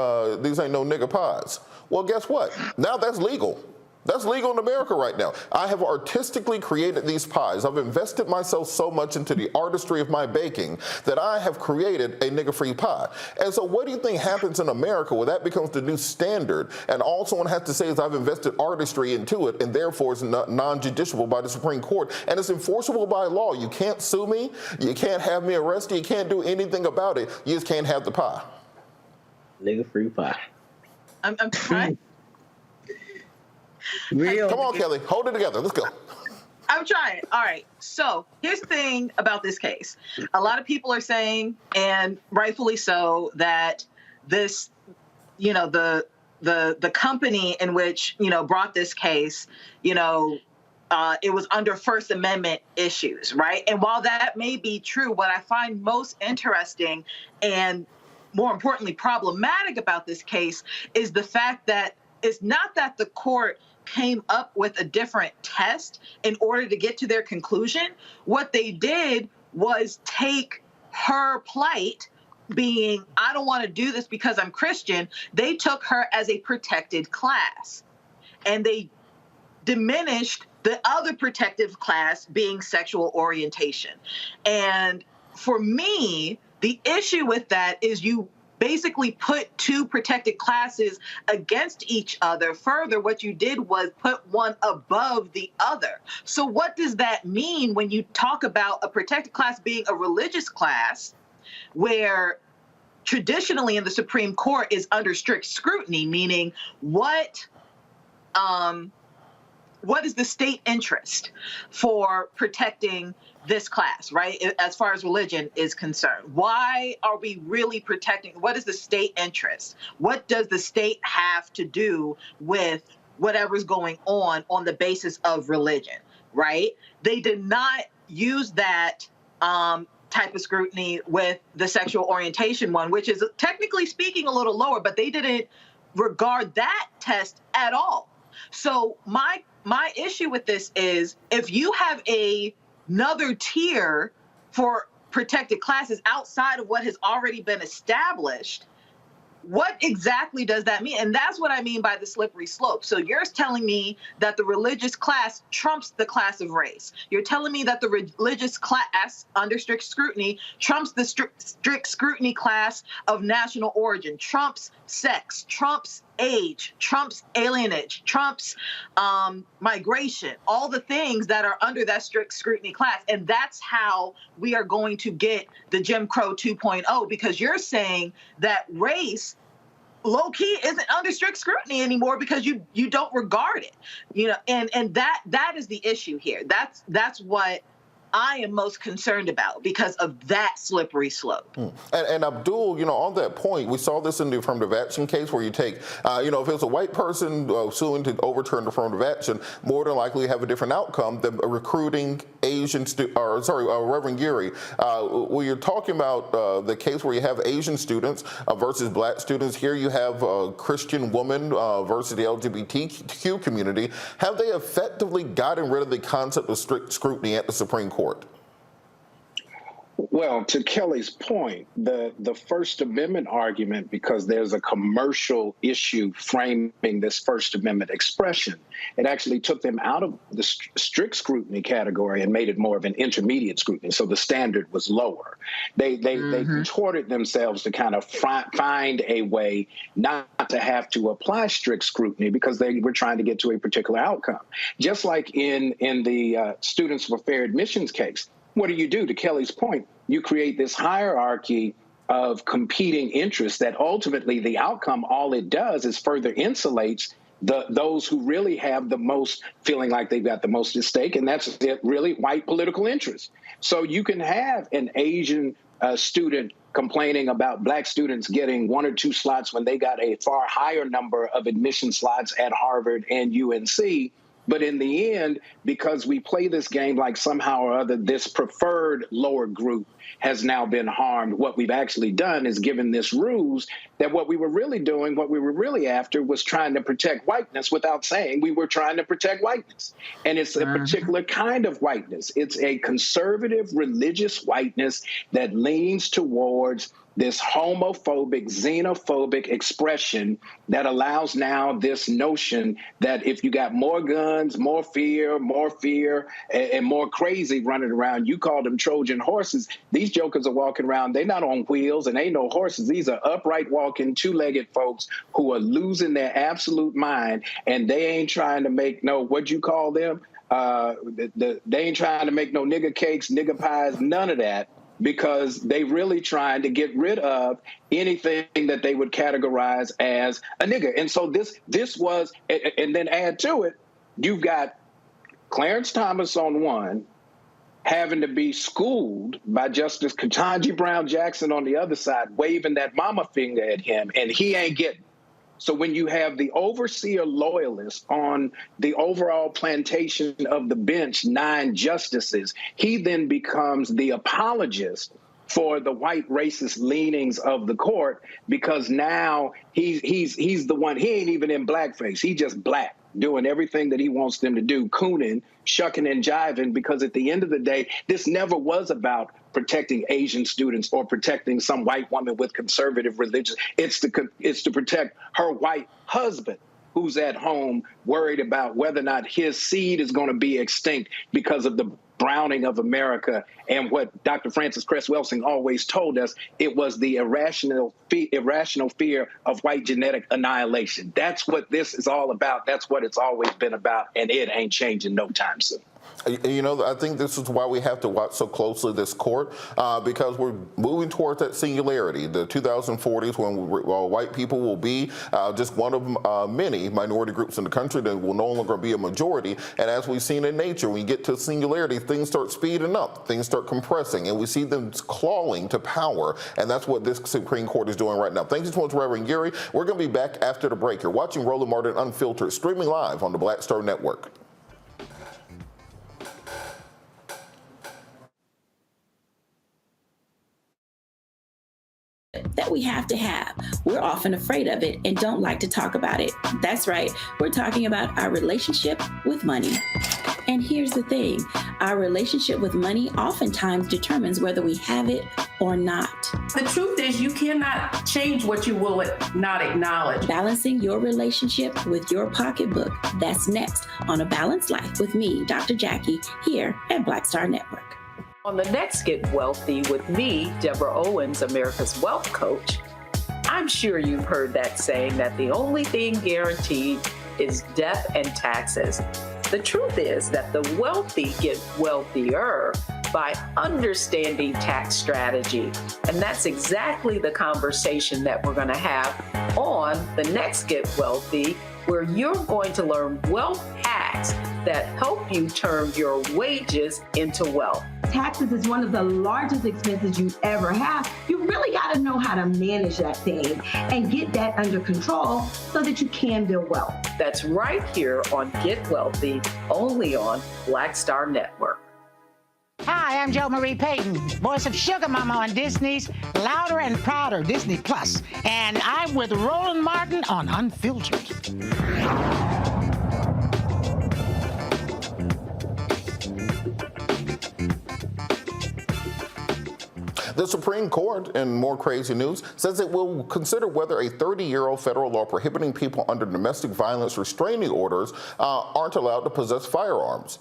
no nigga pies. Well, guess what? Now that's legal. That's legal in America right now. I have artistically created these pies. I've invested myself so much into the artistry of my baking that I have created a nigger-free pie. And so what do you think happens in America where that becomes the new standard, and all someone has to say is I've invested artistry into it, and therefore it's non-judiciable by the Supreme Court, and it's enforceable by law. You can't sue me. You can't have me arrested. You can't do anything about it. You just can't have the pie. Nigger-free pie. I'm trying. Come on, Kelly. Hold it together. Let's go. I'm trying. All right. So here's the thing about this case. A lot of people are saying, and rightfully so, that this, the company in which, brought this case, it was under First Amendment issues, right? And while that may be true, what I find most interesting and more importantly problematic about this case is the fact that it's not that the court came up with a different test in order to get to their conclusion. What they did was take her plight, being, I don't want to do this because I'm Christian, they took her as a protected class. And they diminished the other protective class, being sexual orientation. And for me, the issue with that is you basically put 2 protected classes against each other. Further, what you did was put one above the other. So what does that mean when you talk about a protected class being a religious class, where traditionally in the Supreme Court is under strict scrutiny, meaning what what is the state interest for protecting this class, right? As far as religion is concerned, why are we really protecting? What is the state interest? What does the state have to do with whatever's going on the basis of religion, right? They did not use that type of scrutiny with the sexual orientation one, which is technically speaking a little lower, but they didn't regard that test at all. So my issue with this is, if you have another tier for protected classes outside of what has already been established, what exactly does that mean? And that's what I mean by the slippery slope. So you're telling me that the religious class trumps the class of race. You're telling me that the religious class under strict scrutiny trumps the strict scrutiny class of national origin, trumps sex, trumps age, trumps alienage, trumps migration, all the things that are under that strict scrutiny class. And that's how we are going to get the Jim Crow 2.0, because you're saying that race low-key isn't under strict scrutiny anymore because you don't regard it, and that is the issue here. That's what I am most concerned about, because of that slippery slope. And Abdul, on that point, we saw this in the affirmative action case where you take, if it's a white person suing to overturn the affirmative action, more than likely you have a different outcome than recruiting Reverend Geary. When you're talking about the case where you have Asian students versus black students, here you have a Christian woman versus the LGBTQ community. Have they effectively gotten rid of the concept of strict scrutiny at the Supreme Court? Well, to Kelly's point, the First Amendment argument, because there's a commercial issue framing this First Amendment expression, it actually took them out of the strict scrutiny category and made it more of an intermediate scrutiny. So the standard was lower. They contorted themselves to kind of find a way not to have to apply strict scrutiny because they were trying to get to a particular outcome. Just like in the Students for Fair Admissions case. What do? To Kelly's point, you create this hierarchy of competing interests that ultimately the outcome, all it does is further insulates those who really have the most, feeling like they've got the most at stake, and that's really white political interests. So you can have an Asian student complaining about black students getting 1 or 2 slots when they got a far higher number of admission slots at Harvard and UNC. But in the end, because we play this game like somehow or other, this preferred lower group has now been harmed. What we've actually done is given this ruse that what we were really doing, what we were really after was trying to protect whiteness without saying we were trying to protect whiteness. And it's a particular kind of whiteness. It's a conservative religious whiteness that leans towards this homophobic, xenophobic expression that allows now this notion that if you got more guns, more fear, and more crazy running around, you call them Trojan horses. These jokers are walking around, they're not on wheels and ain't no horses. These are upright walking, two-legged folks who are losing their absolute mind, and they ain't trying to make what'd you call them? They ain't trying to make no nigger cakes, nigger pies, none of that, because they really trying to get rid of anything that they would categorize as a nigger. And so this was, and then add to it, you've got Clarence Thomas on one, having to be schooled by Justice Ketanji Brown Jackson on the other side, waving that mama finger at him, and he ain't getting. So when you have the overseer loyalist on the overall plantation of the bench, 9 justices, he then becomes the apologist for the white racist leanings of the court, because now he's the one, he ain't even in blackface, he just black, doing everything that he wants them to do, cooning, shucking and jiving, because at the end of the day, this never was about protecting Asian students or protecting some white woman with conservative religion. It's to protect her white husband who's at home worried about whether or not his seed is going to be extinct because of the browning of America. And what Dr. Frances Cress Welsing always told us, it was the irrational fear of white genetic annihilation. That's what this is all about. That's what it's always been about, and it ain't changing no time soon. You know, I think this is why we have to watch so closely this court, because we're moving towards that singularity, the 2040s, when white people will be just one of many minority groups in the country that will no longer be a majority. And as we've seen in nature, when you get to singularity, things start speeding up, things start compressing, and we see them clawing to power. And that's what this Supreme Court is doing right now. Thank you so much, Reverend Geary. We're going to be back after the break. You're watching Roland Martin Unfiltered, streaming live on the Black Star Network. That we have to have. We're often afraid of it and don't like to talk about it. That's right. We're talking about our relationship with money. And here's the thing. Our relationship with money oftentimes determines whether we have it or not. The truth is you cannot change what you will not acknowledge. Balancing your relationship with your pocketbook. That's next on A Balanced Life with me, Dr. Jackie, here at Black Star Network. On the next Get Wealthy with me, Deborah Owens, America's Wealth Coach, I'm sure you've heard that saying that the only thing guaranteed is death and taxes. The truth is that the wealthy get wealthier by understanding tax strategy. And that's exactly the conversation that we're going to have on the next Get Wealthy, where you're going to learn wealth hacks that help you turn your wages into wealth. Taxes is one of the largest expenses you ever have. You really got to know how to manage that thing and get that under control so that you can build wealth. That's right here on Get Wealthy, only on Black Star Network. Hi, I'm Jo Marie Payton, voice of Sugar Mama on Disney's Louder and Prouder Disney Plus, and I'm with Roland Martin on Unfiltered. The Supreme Court, in more crazy news, says it will consider whether a 30-year-old federal law prohibiting people under domestic violence restraining orders aren't allowed to possess firearms.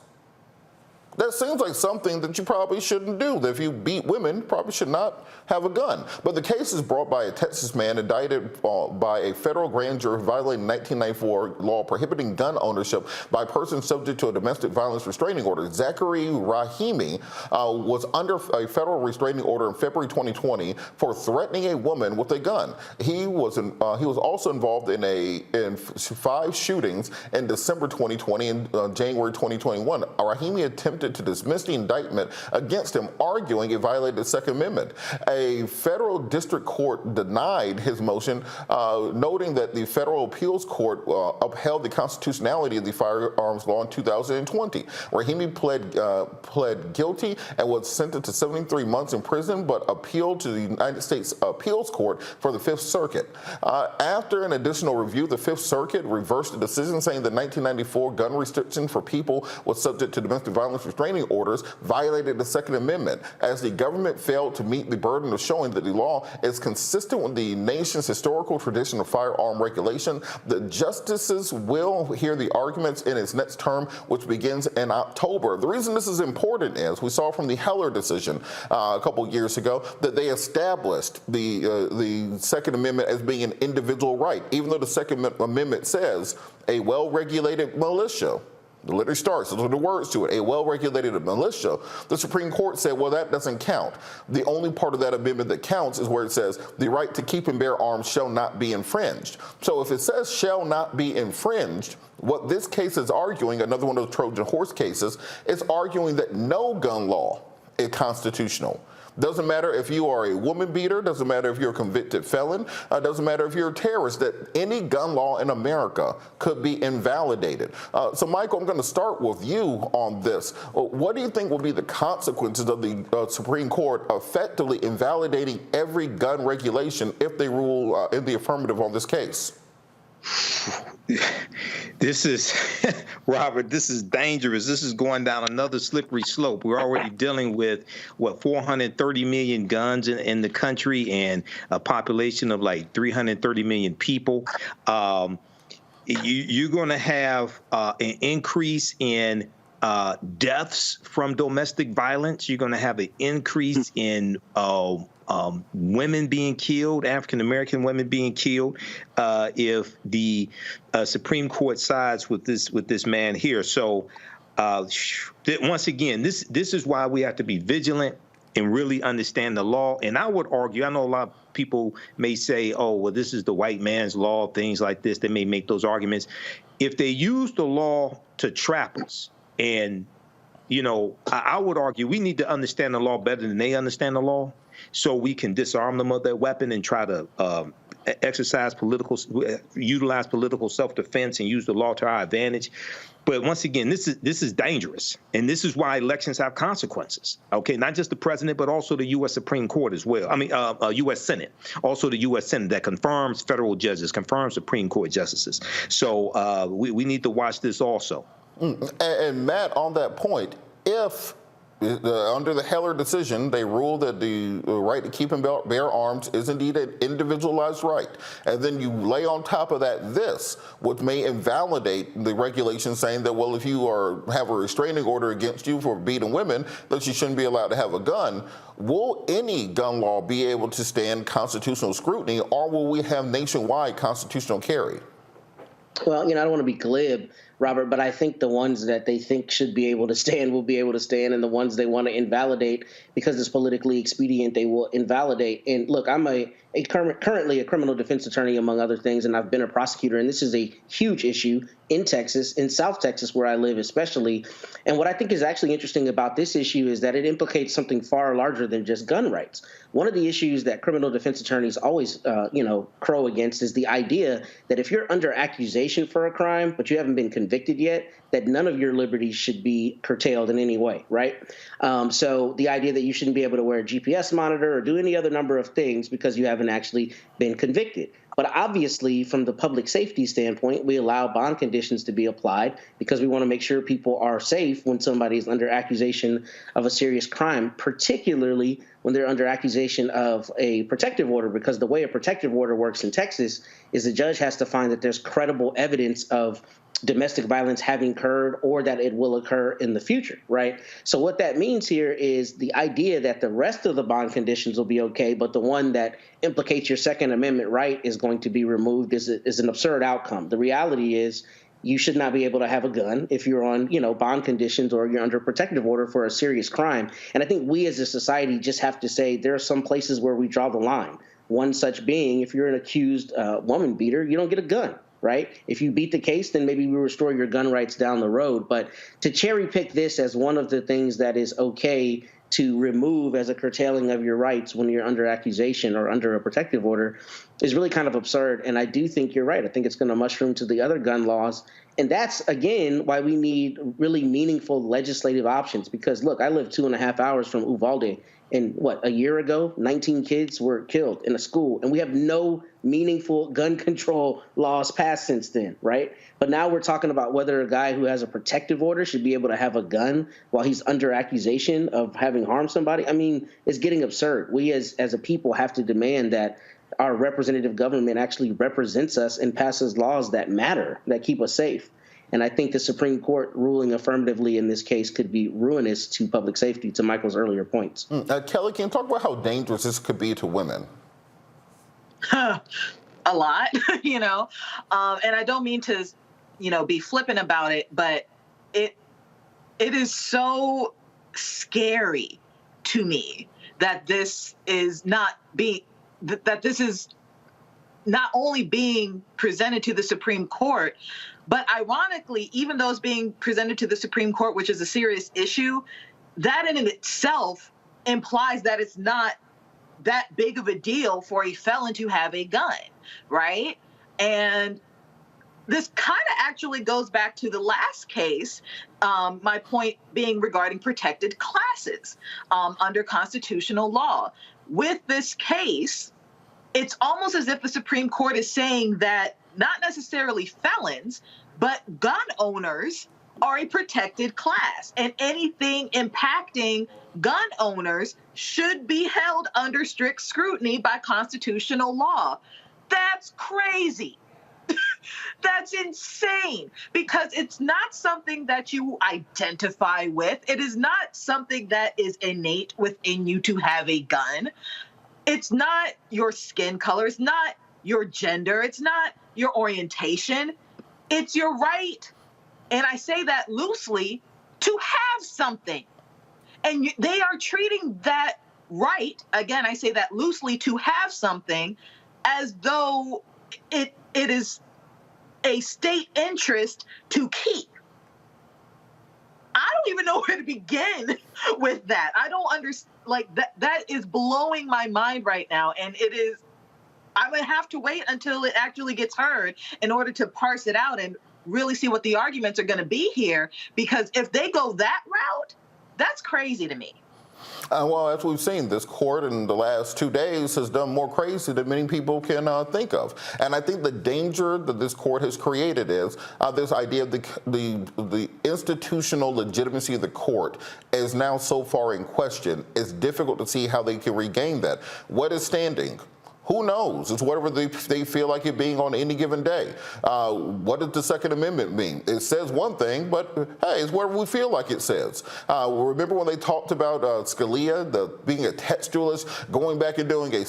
That seems like something that you probably shouldn't do. That if you beat women, you probably should not have a gun. But the case is brought by a Texas man indicted by a federal grand jury violating 1994 law prohibiting gun ownership by persons subject to a domestic violence restraining order. Zachary Rahimi was under a federal restraining order in February 2020 for threatening a woman with a gun. He was also involved in 5 shootings in December 2020 and January 2021. Rahimi attempted to dismiss the indictment against him, arguing it violated the Second Amendment. A federal district court denied his motion, noting that the federal appeals court upheld the constitutionality of the firearms law in 2020. Rahimi pled guilty and was sentenced to 73 months in prison, but appealed to the United States Appeals Court for the Fifth Circuit. After an additional review, the Fifth Circuit reversed the decision, saying the 1994 gun restriction for people was subject to domestic violence restraining orders violated the Second Amendment, as the government failed to meet the burden of showing that the law is consistent with the nation's historical tradition of firearm regulation. The justices will hear the arguments in its next term, which begins in October. The reason this is important is we saw from the Heller decision a couple years ago that they established the Second Amendment as being an individual right, even though the Second Amendment says a well-regulated militia. The letter starts, those are the words to it, a well-regulated militia. The Supreme Court said, well, that doesn't count. The only part of that amendment that counts is where it says the right to keep and bear arms shall not be infringed. So if it says shall not be infringed, what this case is arguing, another one of those Trojan horse cases, is arguing that no gun law is constitutional. Doesn't matter if you are a woman beater, doesn't matter if you're a convicted felon, doesn't matter if you're a terrorist, that any gun law in America could be invalidated. So Michael, I'm going to start with you on this. What do you think will be the consequences of the Supreme Court effectively invalidating every gun regulation if they rule in the affirmative on this case? This is, Robert, this is dangerous. This is going down another slippery slope. We're already dealing with, 430 million guns in the country and a population of like 330 million people. You're going to have an increase in deaths from domestic violence. You're going to have an increase in women being killed, African-American women being killed, if the Supreme Court sides with this man here. So Once again, this is why we have to be vigilant and really understand the law. And I would argue, I know a lot of people may say, oh, well, this is the white man's law, things like this. They may make those arguments. If they use the law to trap us, and, you know, I would argue we need to understand the law better than they understand the law, so we can disarm them of their weapon and try to utilize political self-defense and use the law to our advantage. But once again, this is dangerous, and this is why elections have consequences. Okay, not just the president, but also the U.S. Supreme Court as well. I mean, U.S. Senate, also the U.S. Senate that confirms federal judges, confirms Supreme Court justices. So we need to watch this also. And Matt, on that point, if under the Heller decision, they ruled that the right to keep and bear arms is indeed an individualized right. And then you lay on top of that this, which may invalidate the regulation saying that, well, if you have a restraining order against you for beating women, that you shouldn't be allowed to have a gun. Will any gun law be able to stand constitutional scrutiny, or will we have nationwide constitutional carry? Well, you know, I don't want to be glib, Robert, but I think the ones that they think should be able to stand will be able to stand, and the ones they want to invalidate because it's politically expedient, they will invalidate. And look, I'm currently a criminal defense attorney, among other things, and I've been a prosecutor, and this is a huge issue in Texas, in South Texas, where I live especially. And what I think is actually interesting about this issue is that it implicates something far larger than just gun rights. One of the issues that criminal defense attorneys always, crow against is the idea that if you're under accusation for a crime, but you haven't been convicted yet, that none of your liberties should be curtailed in any way, right? So the idea that you shouldn't be able to wear a GPS monitor or do any other number of things because you haven't actually been convicted. But obviously, from the public safety standpoint, we allow bond conditions to be applied because we want to make sure people are safe when somebody is under accusation of a serious crime, particularly when they're under accusation of a protective order, because the way a protective order works in Texas is the judge has to find that there's credible evidence of domestic violence having occurred or that it will occur in the future, right? So what that means here is the idea that the rest of the bond conditions will be okay, but the one that implicates your Second Amendment right is going to be removed is an absurd outcome. The reality is you should not be able to have a gun if you're on, bond conditions or you're under a protective order for a serious crime. And I think we as a society just have to say there are some places where we draw the line. One such being, if you're an accused woman beater, you don't get a gun. Right? If you beat the case, then maybe we restore your gun rights down the road. But to cherry pick this as one of the things that is okay to remove as a curtailing of your rights when you're under accusation or under a protective order is really kind of absurd. And I do think you're right. I think it's going to mushroom to the other gun laws. And that's, again, why we need really meaningful legislative options. Because, look, I live 2.5 hours from Uvalde. And a year ago, 19 kids were killed in a school, and we have no meaningful gun control laws passed since then, right? But now we're talking about whether a guy who has a protective order should be able to have a gun while he's under accusation of having harmed somebody. I mean, it's getting absurd. We as a people have to demand that our representative government actually represents us and passes laws that matter, that keep us safe. And I think the Supreme Court ruling affirmatively in this case could be ruinous to public safety, to Michael's earlier points. Kelly, can you talk about how dangerous this could be to women? A lot, and I don't mean to, be flippant about it, but it is so scary to me that this is not only being presented to the Supreme Court, but ironically, even though it's being presented to the Supreme Court, which is a serious issue, that in itself implies that it's not that big of a deal for a felon to have a gun, right? And this kind of actually goes back to the last case, my point being regarding protected classes under constitutional law. With this case, it's almost as if the Supreme Court is saying that not necessarily felons, but gun owners are a protected class, and anything impacting gun owners should be held under strict scrutiny by constitutional law. That's crazy. That's insane, because it's not something that you identify with. It is not something that is innate within you to have a gun. It's not your skin color. It's not your gender. It's not your orientation. It's your right. And I say that loosely to have something. And they are treating that right, again, I say that loosely, to have something as though it is a state interest to keep. I don't even know where to begin with that. I don't understand. Like, that is blowing my mind right now. And it is, I'm going to have to wait until it actually gets heard in order to parse it out and really see what the arguments are going to be here. Because if they go that route, that's crazy to me. Well, as we've seen, this court in the last 2 days has done more crazy than many people can think of. And I think the danger that this court has created is this idea of the institutional legitimacy of the court is now so far in question. It's difficult to see how they can regain that. What is standing? Who knows? It's whatever they feel like it being on any given day. What does the Second Amendment mean? It says one thing, but hey, it's whatever we feel like it says. Remember when they talked about Scalia being a textualist, going back and doing a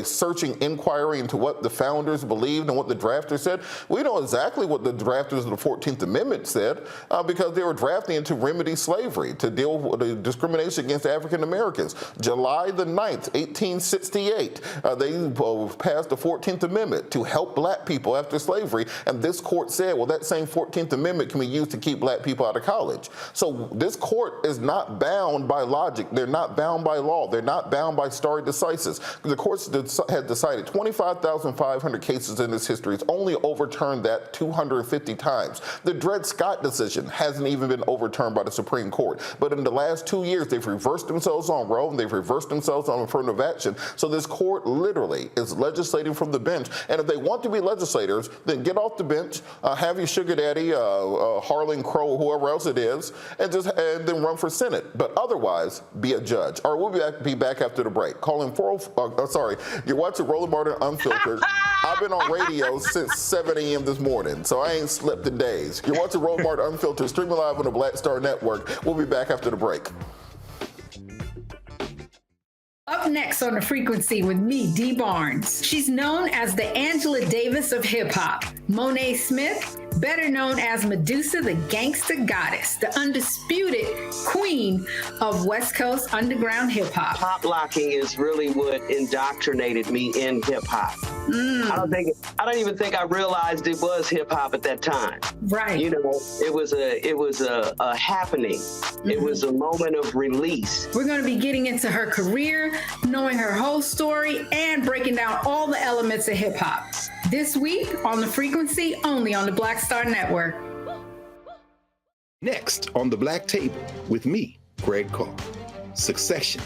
searching inquiry into what the founders believed and what the drafters said? We know exactly what the drafters of the 14th Amendment said because they were drafting it to remedy slavery, to deal with the discrimination against African Americans. July the 9th, 1868, they passed the 14th Amendment to help black people after slavery, and this court said, well, that same 14th Amendment can be used to keep black people out of college. So this court is not bound by logic. They're not bound by law. They're not bound by stare decisis. The courts had decided 25,500 cases in its history. It's only overturned that 250 times. The Dred Scott decision hasn't even been overturned by the Supreme Court. But in the last 2 years, they've reversed themselves on Roe, and they've reversed themselves on affirmative action. So this court literally is legislating from the bench. And if they want to be legislators, then get off the bench, have your sugar daddy, Harlan Crow, whoever else it is, and then run for Senate. But otherwise, be a judge. All right, we'll be back after the break. Calling you're watching Roland Martin Unfiltered. I've been on radio since 7 a.m. this morning, so I ain't slept in days. You're watching Roland Martin Unfiltered, streaming live on the Black Star Network. We'll be back after the break. Up next on The Frequency with me, Dee Barnes. She's known as the Angela Davis of hip-hop. Monet Smith, better known as Medusa, the gangsta goddess, the undisputed queen of West Coast underground hip-hop. Pop locking is really what indoctrinated me in hip-hop. I don't even think I realized it was hip-hop at that time. Right. You know, it was a happening. Mm-hmm. It was a moment of release. We're going to be getting into her career, knowing her whole story, and breaking down all the elements of hip-hop. This week on The Frequency, only on the Black Star Network. Next on The Black Table with me, Greg Carr. Succession.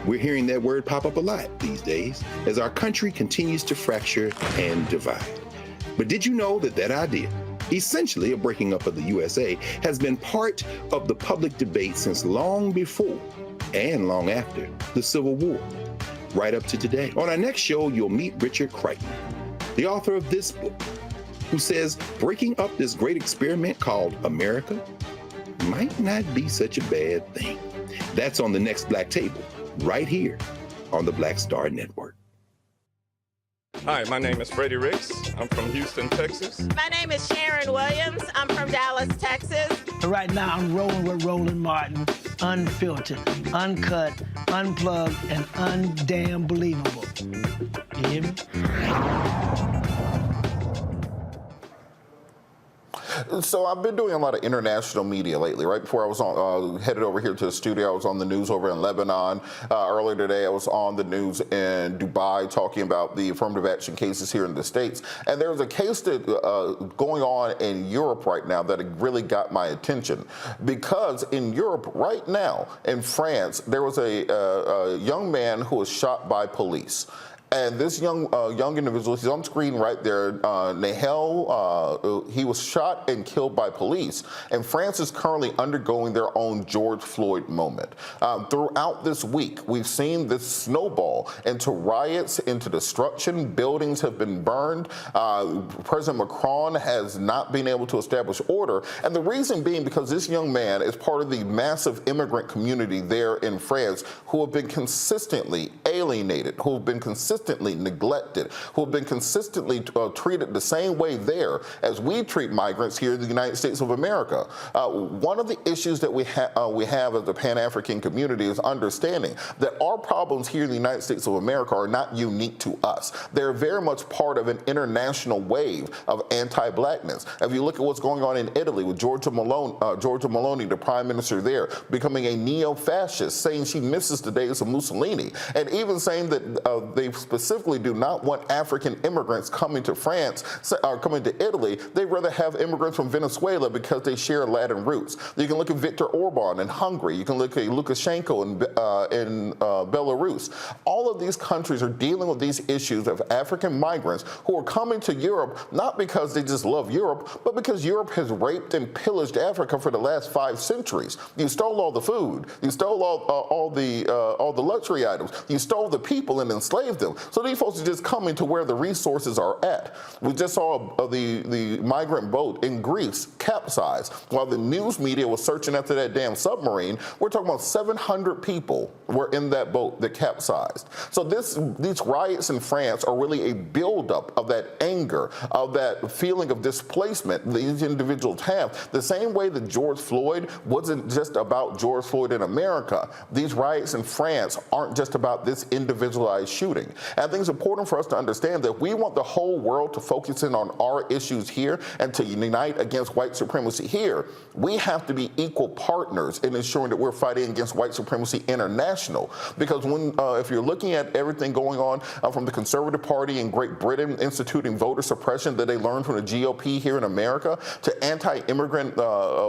We're hearing that word pop up a lot these days as our country continues to fracture and divide. But did you know that idea, essentially a breaking up of the USA, has been part of the public debate since long before and long after the Civil War, right up to today? On our next show, you'll meet Richard Crichton, the author of this book, who says breaking up this great experiment called America might not be such a bad thing. That's on the next Black Table, right here on the Black Star Network. Hi, my name is Freddie Ricks. I'm from Houston, Texas. My name is Sharon Williams. I'm from Dallas, Texas. Right now, I'm rolling with Roland Martin, unfiltered, uncut, unplugged, and undamn believable. You hear me? So I've been doing a lot of international media lately. Right before I was headed over here to the studio, I was on the news over in Lebanon. Earlier today, I was on the news in Dubai talking about the affirmative action cases here in the States. And there's a case that going on in Europe right now that really got my attention. Because in Europe right now, in France, there was a young man who was shot by police. And this young individual, he's on screen right there, Nahel, he was shot and killed by police. And France is currently undergoing their own George Floyd moment. Throughout this week, we've seen this snowball into riots, into destruction. Buildings have been burned. President Macron has not been able to establish order. And the reason being because this young man is part of the massive immigrant community there in France who have been consistently alienated, who have been consistently consistently neglected, who have been consistently treated the same way there as we treat migrants here in the United States of America. One of the issues that we have as the Pan-African community is understanding that our problems here in the United States of America are not unique to us. They're very much part of an international wave of anti-blackness. If you look at what's going on in Italy with Giorgia Meloni, the prime minister there, becoming a neo-fascist, saying she misses the days of Mussolini, and even saying that they specifically do not want African immigrants coming to France or coming to Italy. They'd rather have immigrants from Venezuela because they share Latin roots. You can look at Viktor Orban in Hungary. You can look at Lukashenko in Belarus. All of these countries are dealing with these issues of African migrants who are coming to Europe not because they just love Europe, but because Europe has raped and pillaged Africa for the last 5 centuries. You stole all the food. You stole all the luxury items. You stole the people and enslaved them. So these folks are just coming to where the resources are at. We just saw the migrant boat in Greece capsized. While the news media was searching after that damn submarine, we're talking about 700 people were in that boat that capsized. So these riots in France are really a buildup of that anger, of that feeling of displacement these individuals have. The same way that George Floyd wasn't just about George Floyd in America. These riots in France aren't just about this individualized shooting. And I think it's important for us to understand that we want the whole world to focus in on our issues here and to unite against white supremacy here. We have to be equal partners in ensuring that we're fighting against white supremacy international. Because if you're looking at everything going on from the Conservative Party in Great Britain instituting voter suppression that they learned from the GOP here in America, to anti-immigrant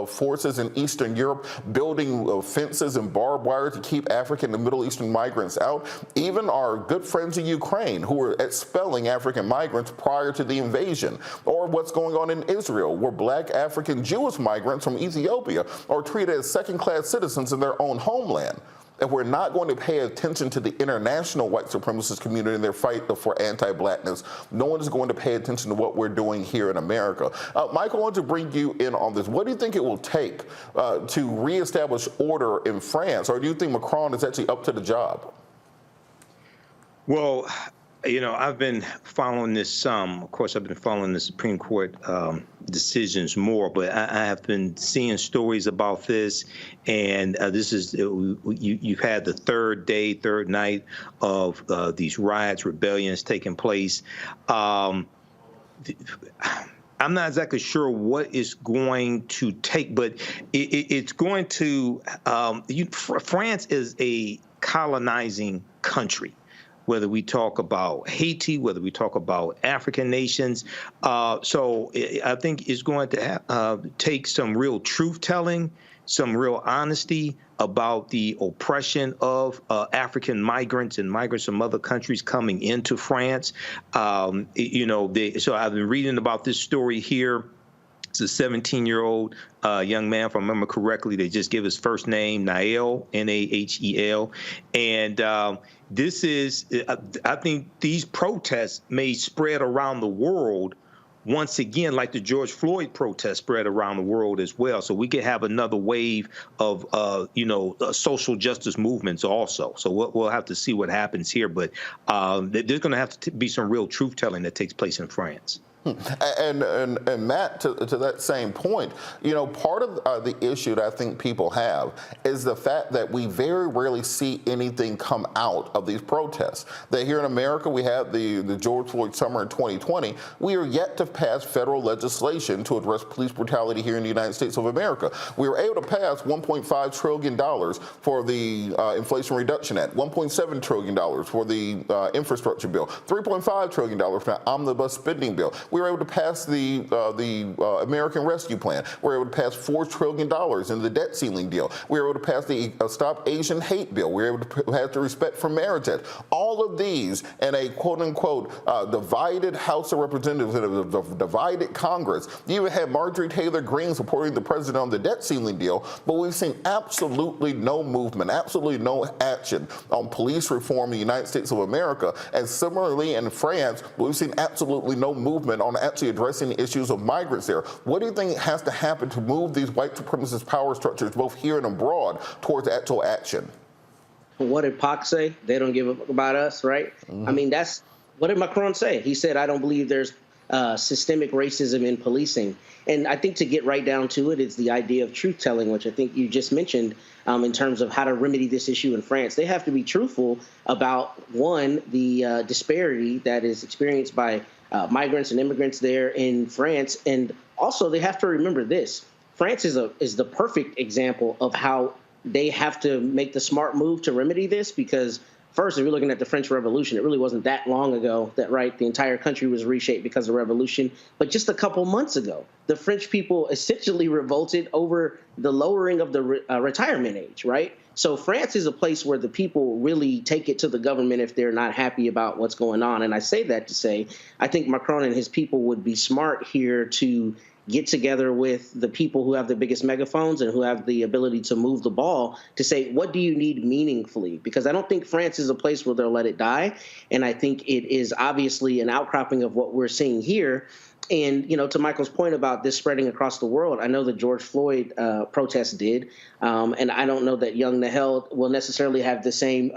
forces in Eastern Europe building fences and barbed wire to keep African and Middle Eastern migrants out, even our good friends in Ukraine who were expelling African migrants prior to the invasion, or what's going on in Israel where black African Jewish migrants from Ethiopia are treated as second-class citizens in their own homeland. If we're not going to pay attention to the international white supremacist community in their fight for anti-blackness, no one is going to pay attention to what we're doing here in America. Michael, I want to bring you in on this. What do you think it will take to reestablish order in France, or do you think Macron is actually up to the job? Well, you know, I've been following this of course, I've been following the Supreme Court decisions more, but I have been seeing stories about this, and this is, you've had the third night of these riots, rebellions taking place. I'm not exactly sure what is going to take, but it's going to, France is a colonizing country. Whether we talk about Haiti, whether we talk about African nations. So I think it's going to take some real truth-telling, some real honesty about the oppression of African migrants and migrants from other countries coming into France. So I've been reading about this story here. It's a 17-year-old young man, if I remember correctly. They just give his first name, Nahel, Nahel. And this is, I think these protests may spread around the world once again, like the George Floyd protests spread around the world as well. So we could have another wave of, social justice movements also. So we'll have to see what happens here. But there's going to have to be some real truth-telling that takes place in France. And Matt, to that same point, part of the issue that I think people have is the fact that we very rarely see anything come out of these protests. That here in America, we had the George Floyd summer in 2020. We are yet to pass federal legislation to address police brutality here in the United States of America. We were able to pass $1.5 trillion for the Inflation Reduction Act, $1.7 trillion for the infrastructure bill, $3.5 trillion for the omnibus spending bill. We were able to pass the American Rescue Plan. We were able to pass $4 trillion in the debt ceiling deal. We were able to pass the Stop Asian Hate bill. We were able to pass the Respect for Marriage Act. All of these in a quote-unquote divided House of Representatives and a divided Congress. You even had Marjorie Taylor Greene supporting the president on the debt ceiling deal, but we've seen absolutely no movement, absolutely no action on police reform in the United States of America. And similarly in France, we've seen absolutely no movement on actually addressing the issues of migrants there. What do you think has to happen to move these white supremacist power structures, both here and abroad, towards actual action? What did Pac say? They don't give a fuck about us, right? I mean, what did Macron say? He said, I don't believe there's systemic racism in policing. And I think to get right down to it, it's the idea of truth-telling, which I think you just mentioned in terms of how to remedy this issue in France. They have to be truthful about, one, the disparity that is experienced by migrants and immigrants there in France. And also, they have to remember this. France is the perfect example of how they have to make the smart move to remedy this, because first, if you're looking at the French Revolution, it really wasn't that long ago that, right, the entire country was reshaped because of the revolution. But just a couple months ago, the French people essentially revolted over the lowering of the retirement age, right? So France is a place where the people really take it to the government if they're not happy about what's going on. And I say that to say, I think Macron and his people would be smart here to get together with the people who have the biggest megaphones and who have the ability to move the ball to say, what do you need meaningfully? Because I don't think France is a place where they'll let it die. And I think it is obviously an outcropping of what we're seeing here. And, to Michael's point about this spreading across the world, I know the George Floyd protest did. And I don't know that Young Nahel will necessarily have the same,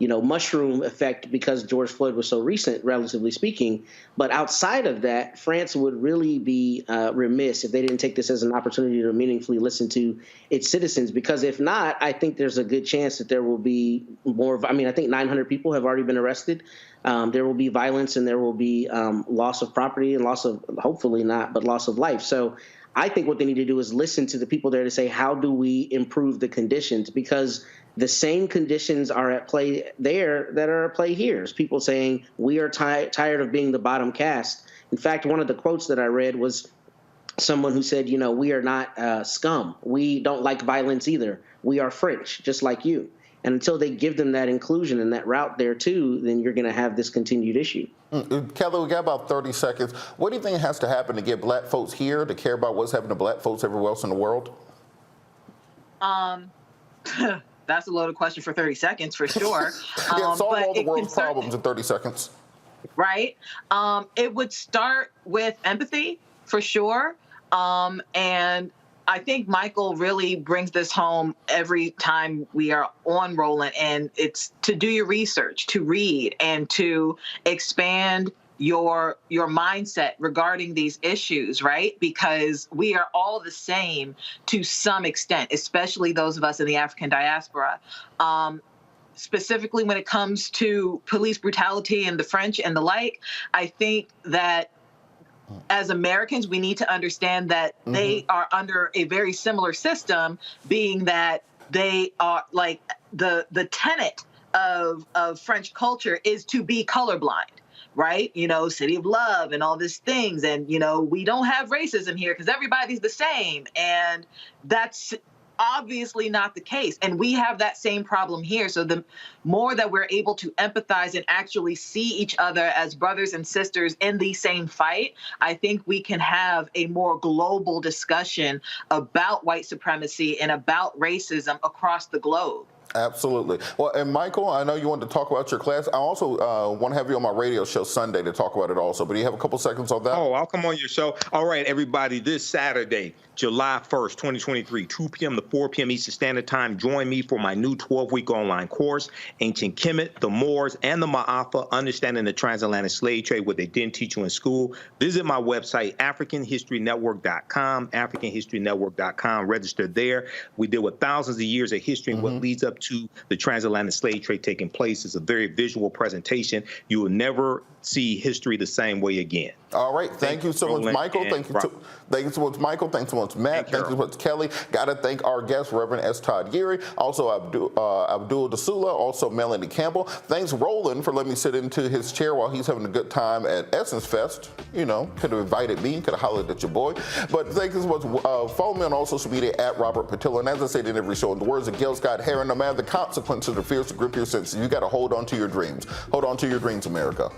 mushroom effect because George Floyd was so recent, relatively speaking. But outside of that, France would really be remiss if they didn't take this as an opportunity to meaningfully listen to its citizens. Because if not, I think there's a good chance that there will be more. I think 900 people have already been arrested. There will be violence and there will be loss of property and loss of, hopefully not, but loss of life. So I think what they need to do is listen to the people there to say, how do we improve the conditions? Because the same conditions are at play there that are at play here. It's people saying, we are tired of being the bottom caste. In fact, one of the quotes that I read was someone who said, we are not scum. We don't like violence either. We are French, just like you. And until they give them that inclusion and that route there too, then you're going to have this continued issue. Kelly, we got about 30 seconds. What do you think has to happen to get black folks here to care about what's happening to black folks everywhere else in the world? That's a loaded question for 30 seconds for sure. Solve all the world's problems in 30 seconds. Right. It would start with empathy for sure. And I think Michael really brings this home every time we are on Roland, and it's to do your research, to read, and to expand your mindset regarding these issues, right? Because we are all the same to some extent, especially those of us in the African diaspora. Specifically when it comes to police brutality and the French and the like, I think that as Americans, we need to understand that they are under a very similar system, being that they are like the tenet of French culture is to be colorblind, right? City of love and all these things. And, we don't have racism here because everybody's the same. And that's obviously not the case. And we have that same problem here. So the more that we're able to empathize and actually see each other as brothers and sisters in the same fight, I think we can have a more global discussion about white supremacy and about racism across the globe. Absolutely. Well, and Michael, I know you wanted to talk about your class. I also want to have you on my radio show Sunday to talk about it also, but do you have a couple seconds on that? Oh, I'll come on your show. All right, everybody, this Saturday, July 1st, 2023, 2 p.m. to 4 p.m. Eastern Standard Time. Join me for my new 12-week online course, Ancient Kemet, the Moors, and the Ma'afa, Understanding the Transatlantic Slave Trade, what they didn't teach you in school. Visit my website, AfricanHistoryNetwork.com, AfricanHistoryNetwork.com. Register there. We deal with thousands of years of history and what leads up to the transatlantic slave trade taking place. It's a very visual presentation. You will never see history the same way again. All right. Thank you so much, Michael. Thank you so much, Michael. Thanks so much, Matt. Thank you so much, Kelly. Got to thank our guest, Reverend S. Todd Geary, also Abdul Dasula, also Melanie Campbell. Thanks, Roland, for letting me sit into his chair while he's having a good time at Essence Fest. Could have invited me, could have hollered at your boy. But thank you so much. Follow me on all social media at Robert Patillo. And as I said in every show, in the words of Gil Scott Heron, no matter the consequences or fears to grip your senses, you got to hold on to your dreams. Hold on to your dreams, America.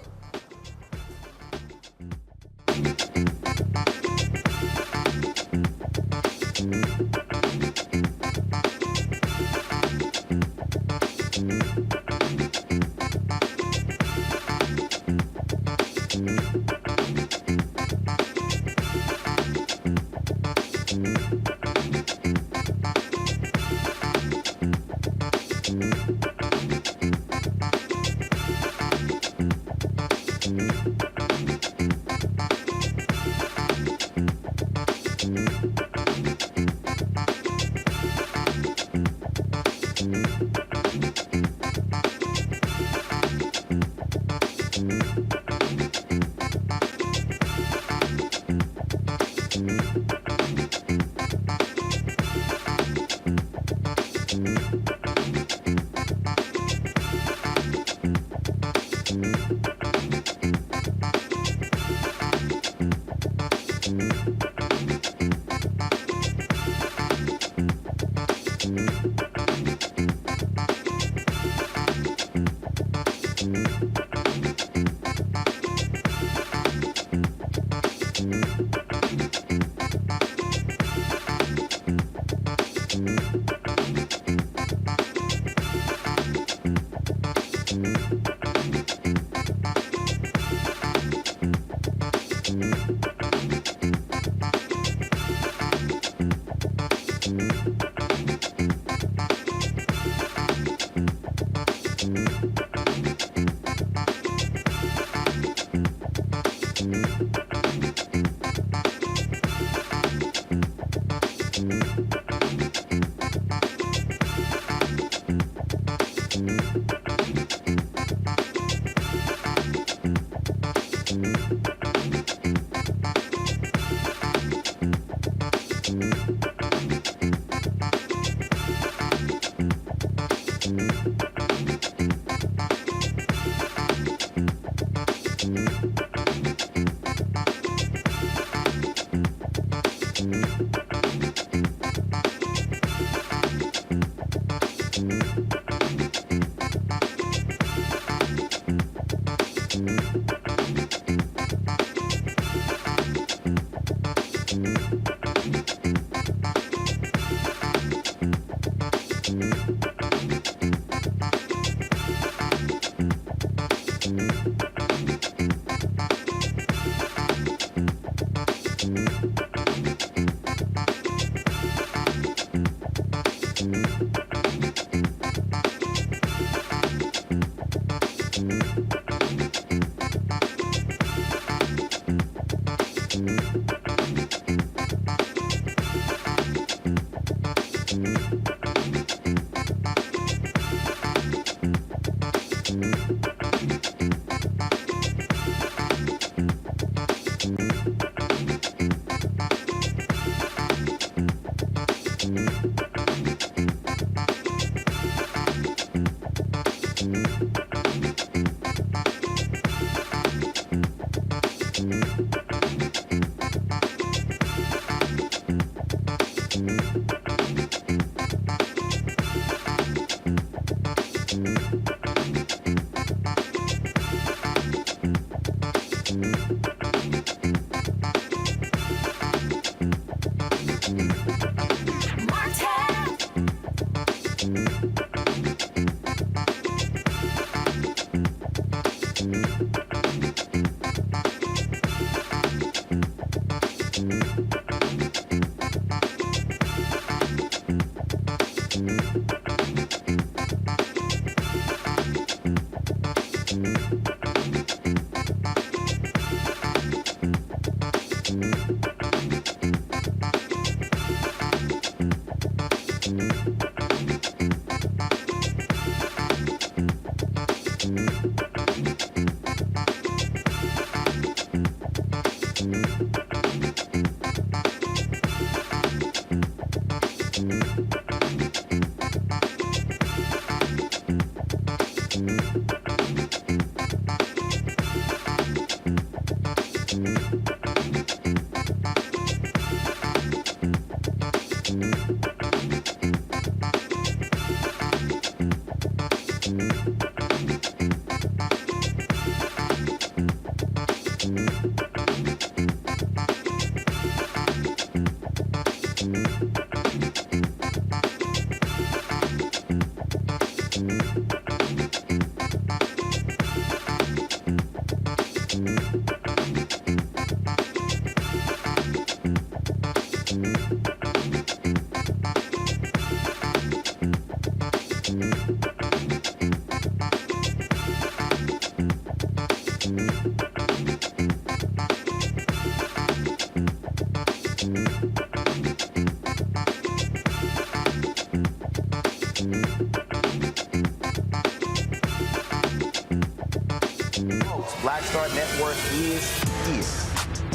Star Network is here.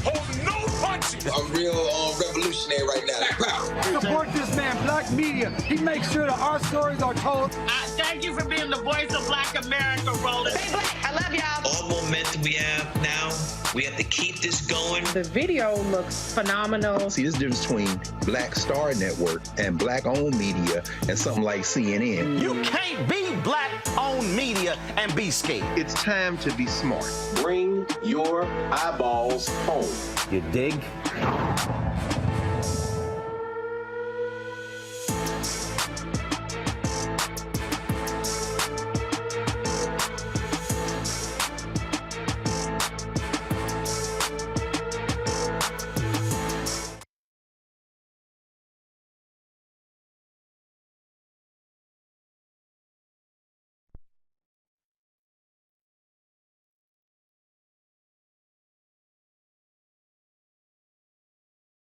Hold no punches. I'm real revolutionary right now. Support this man, Black Media. He makes sure that our stories are told. Thank you for being the voice of Black America, Roland. Stay black. I love y'all. All momentum we have now, we have to keep this going. The video looks phenomenal. See, this difference between Black Star Network and Black-owned media and something like CNN. You can't be Black-owned media and be scared. It's time to be smart. Bring your eyeballs home. You dig?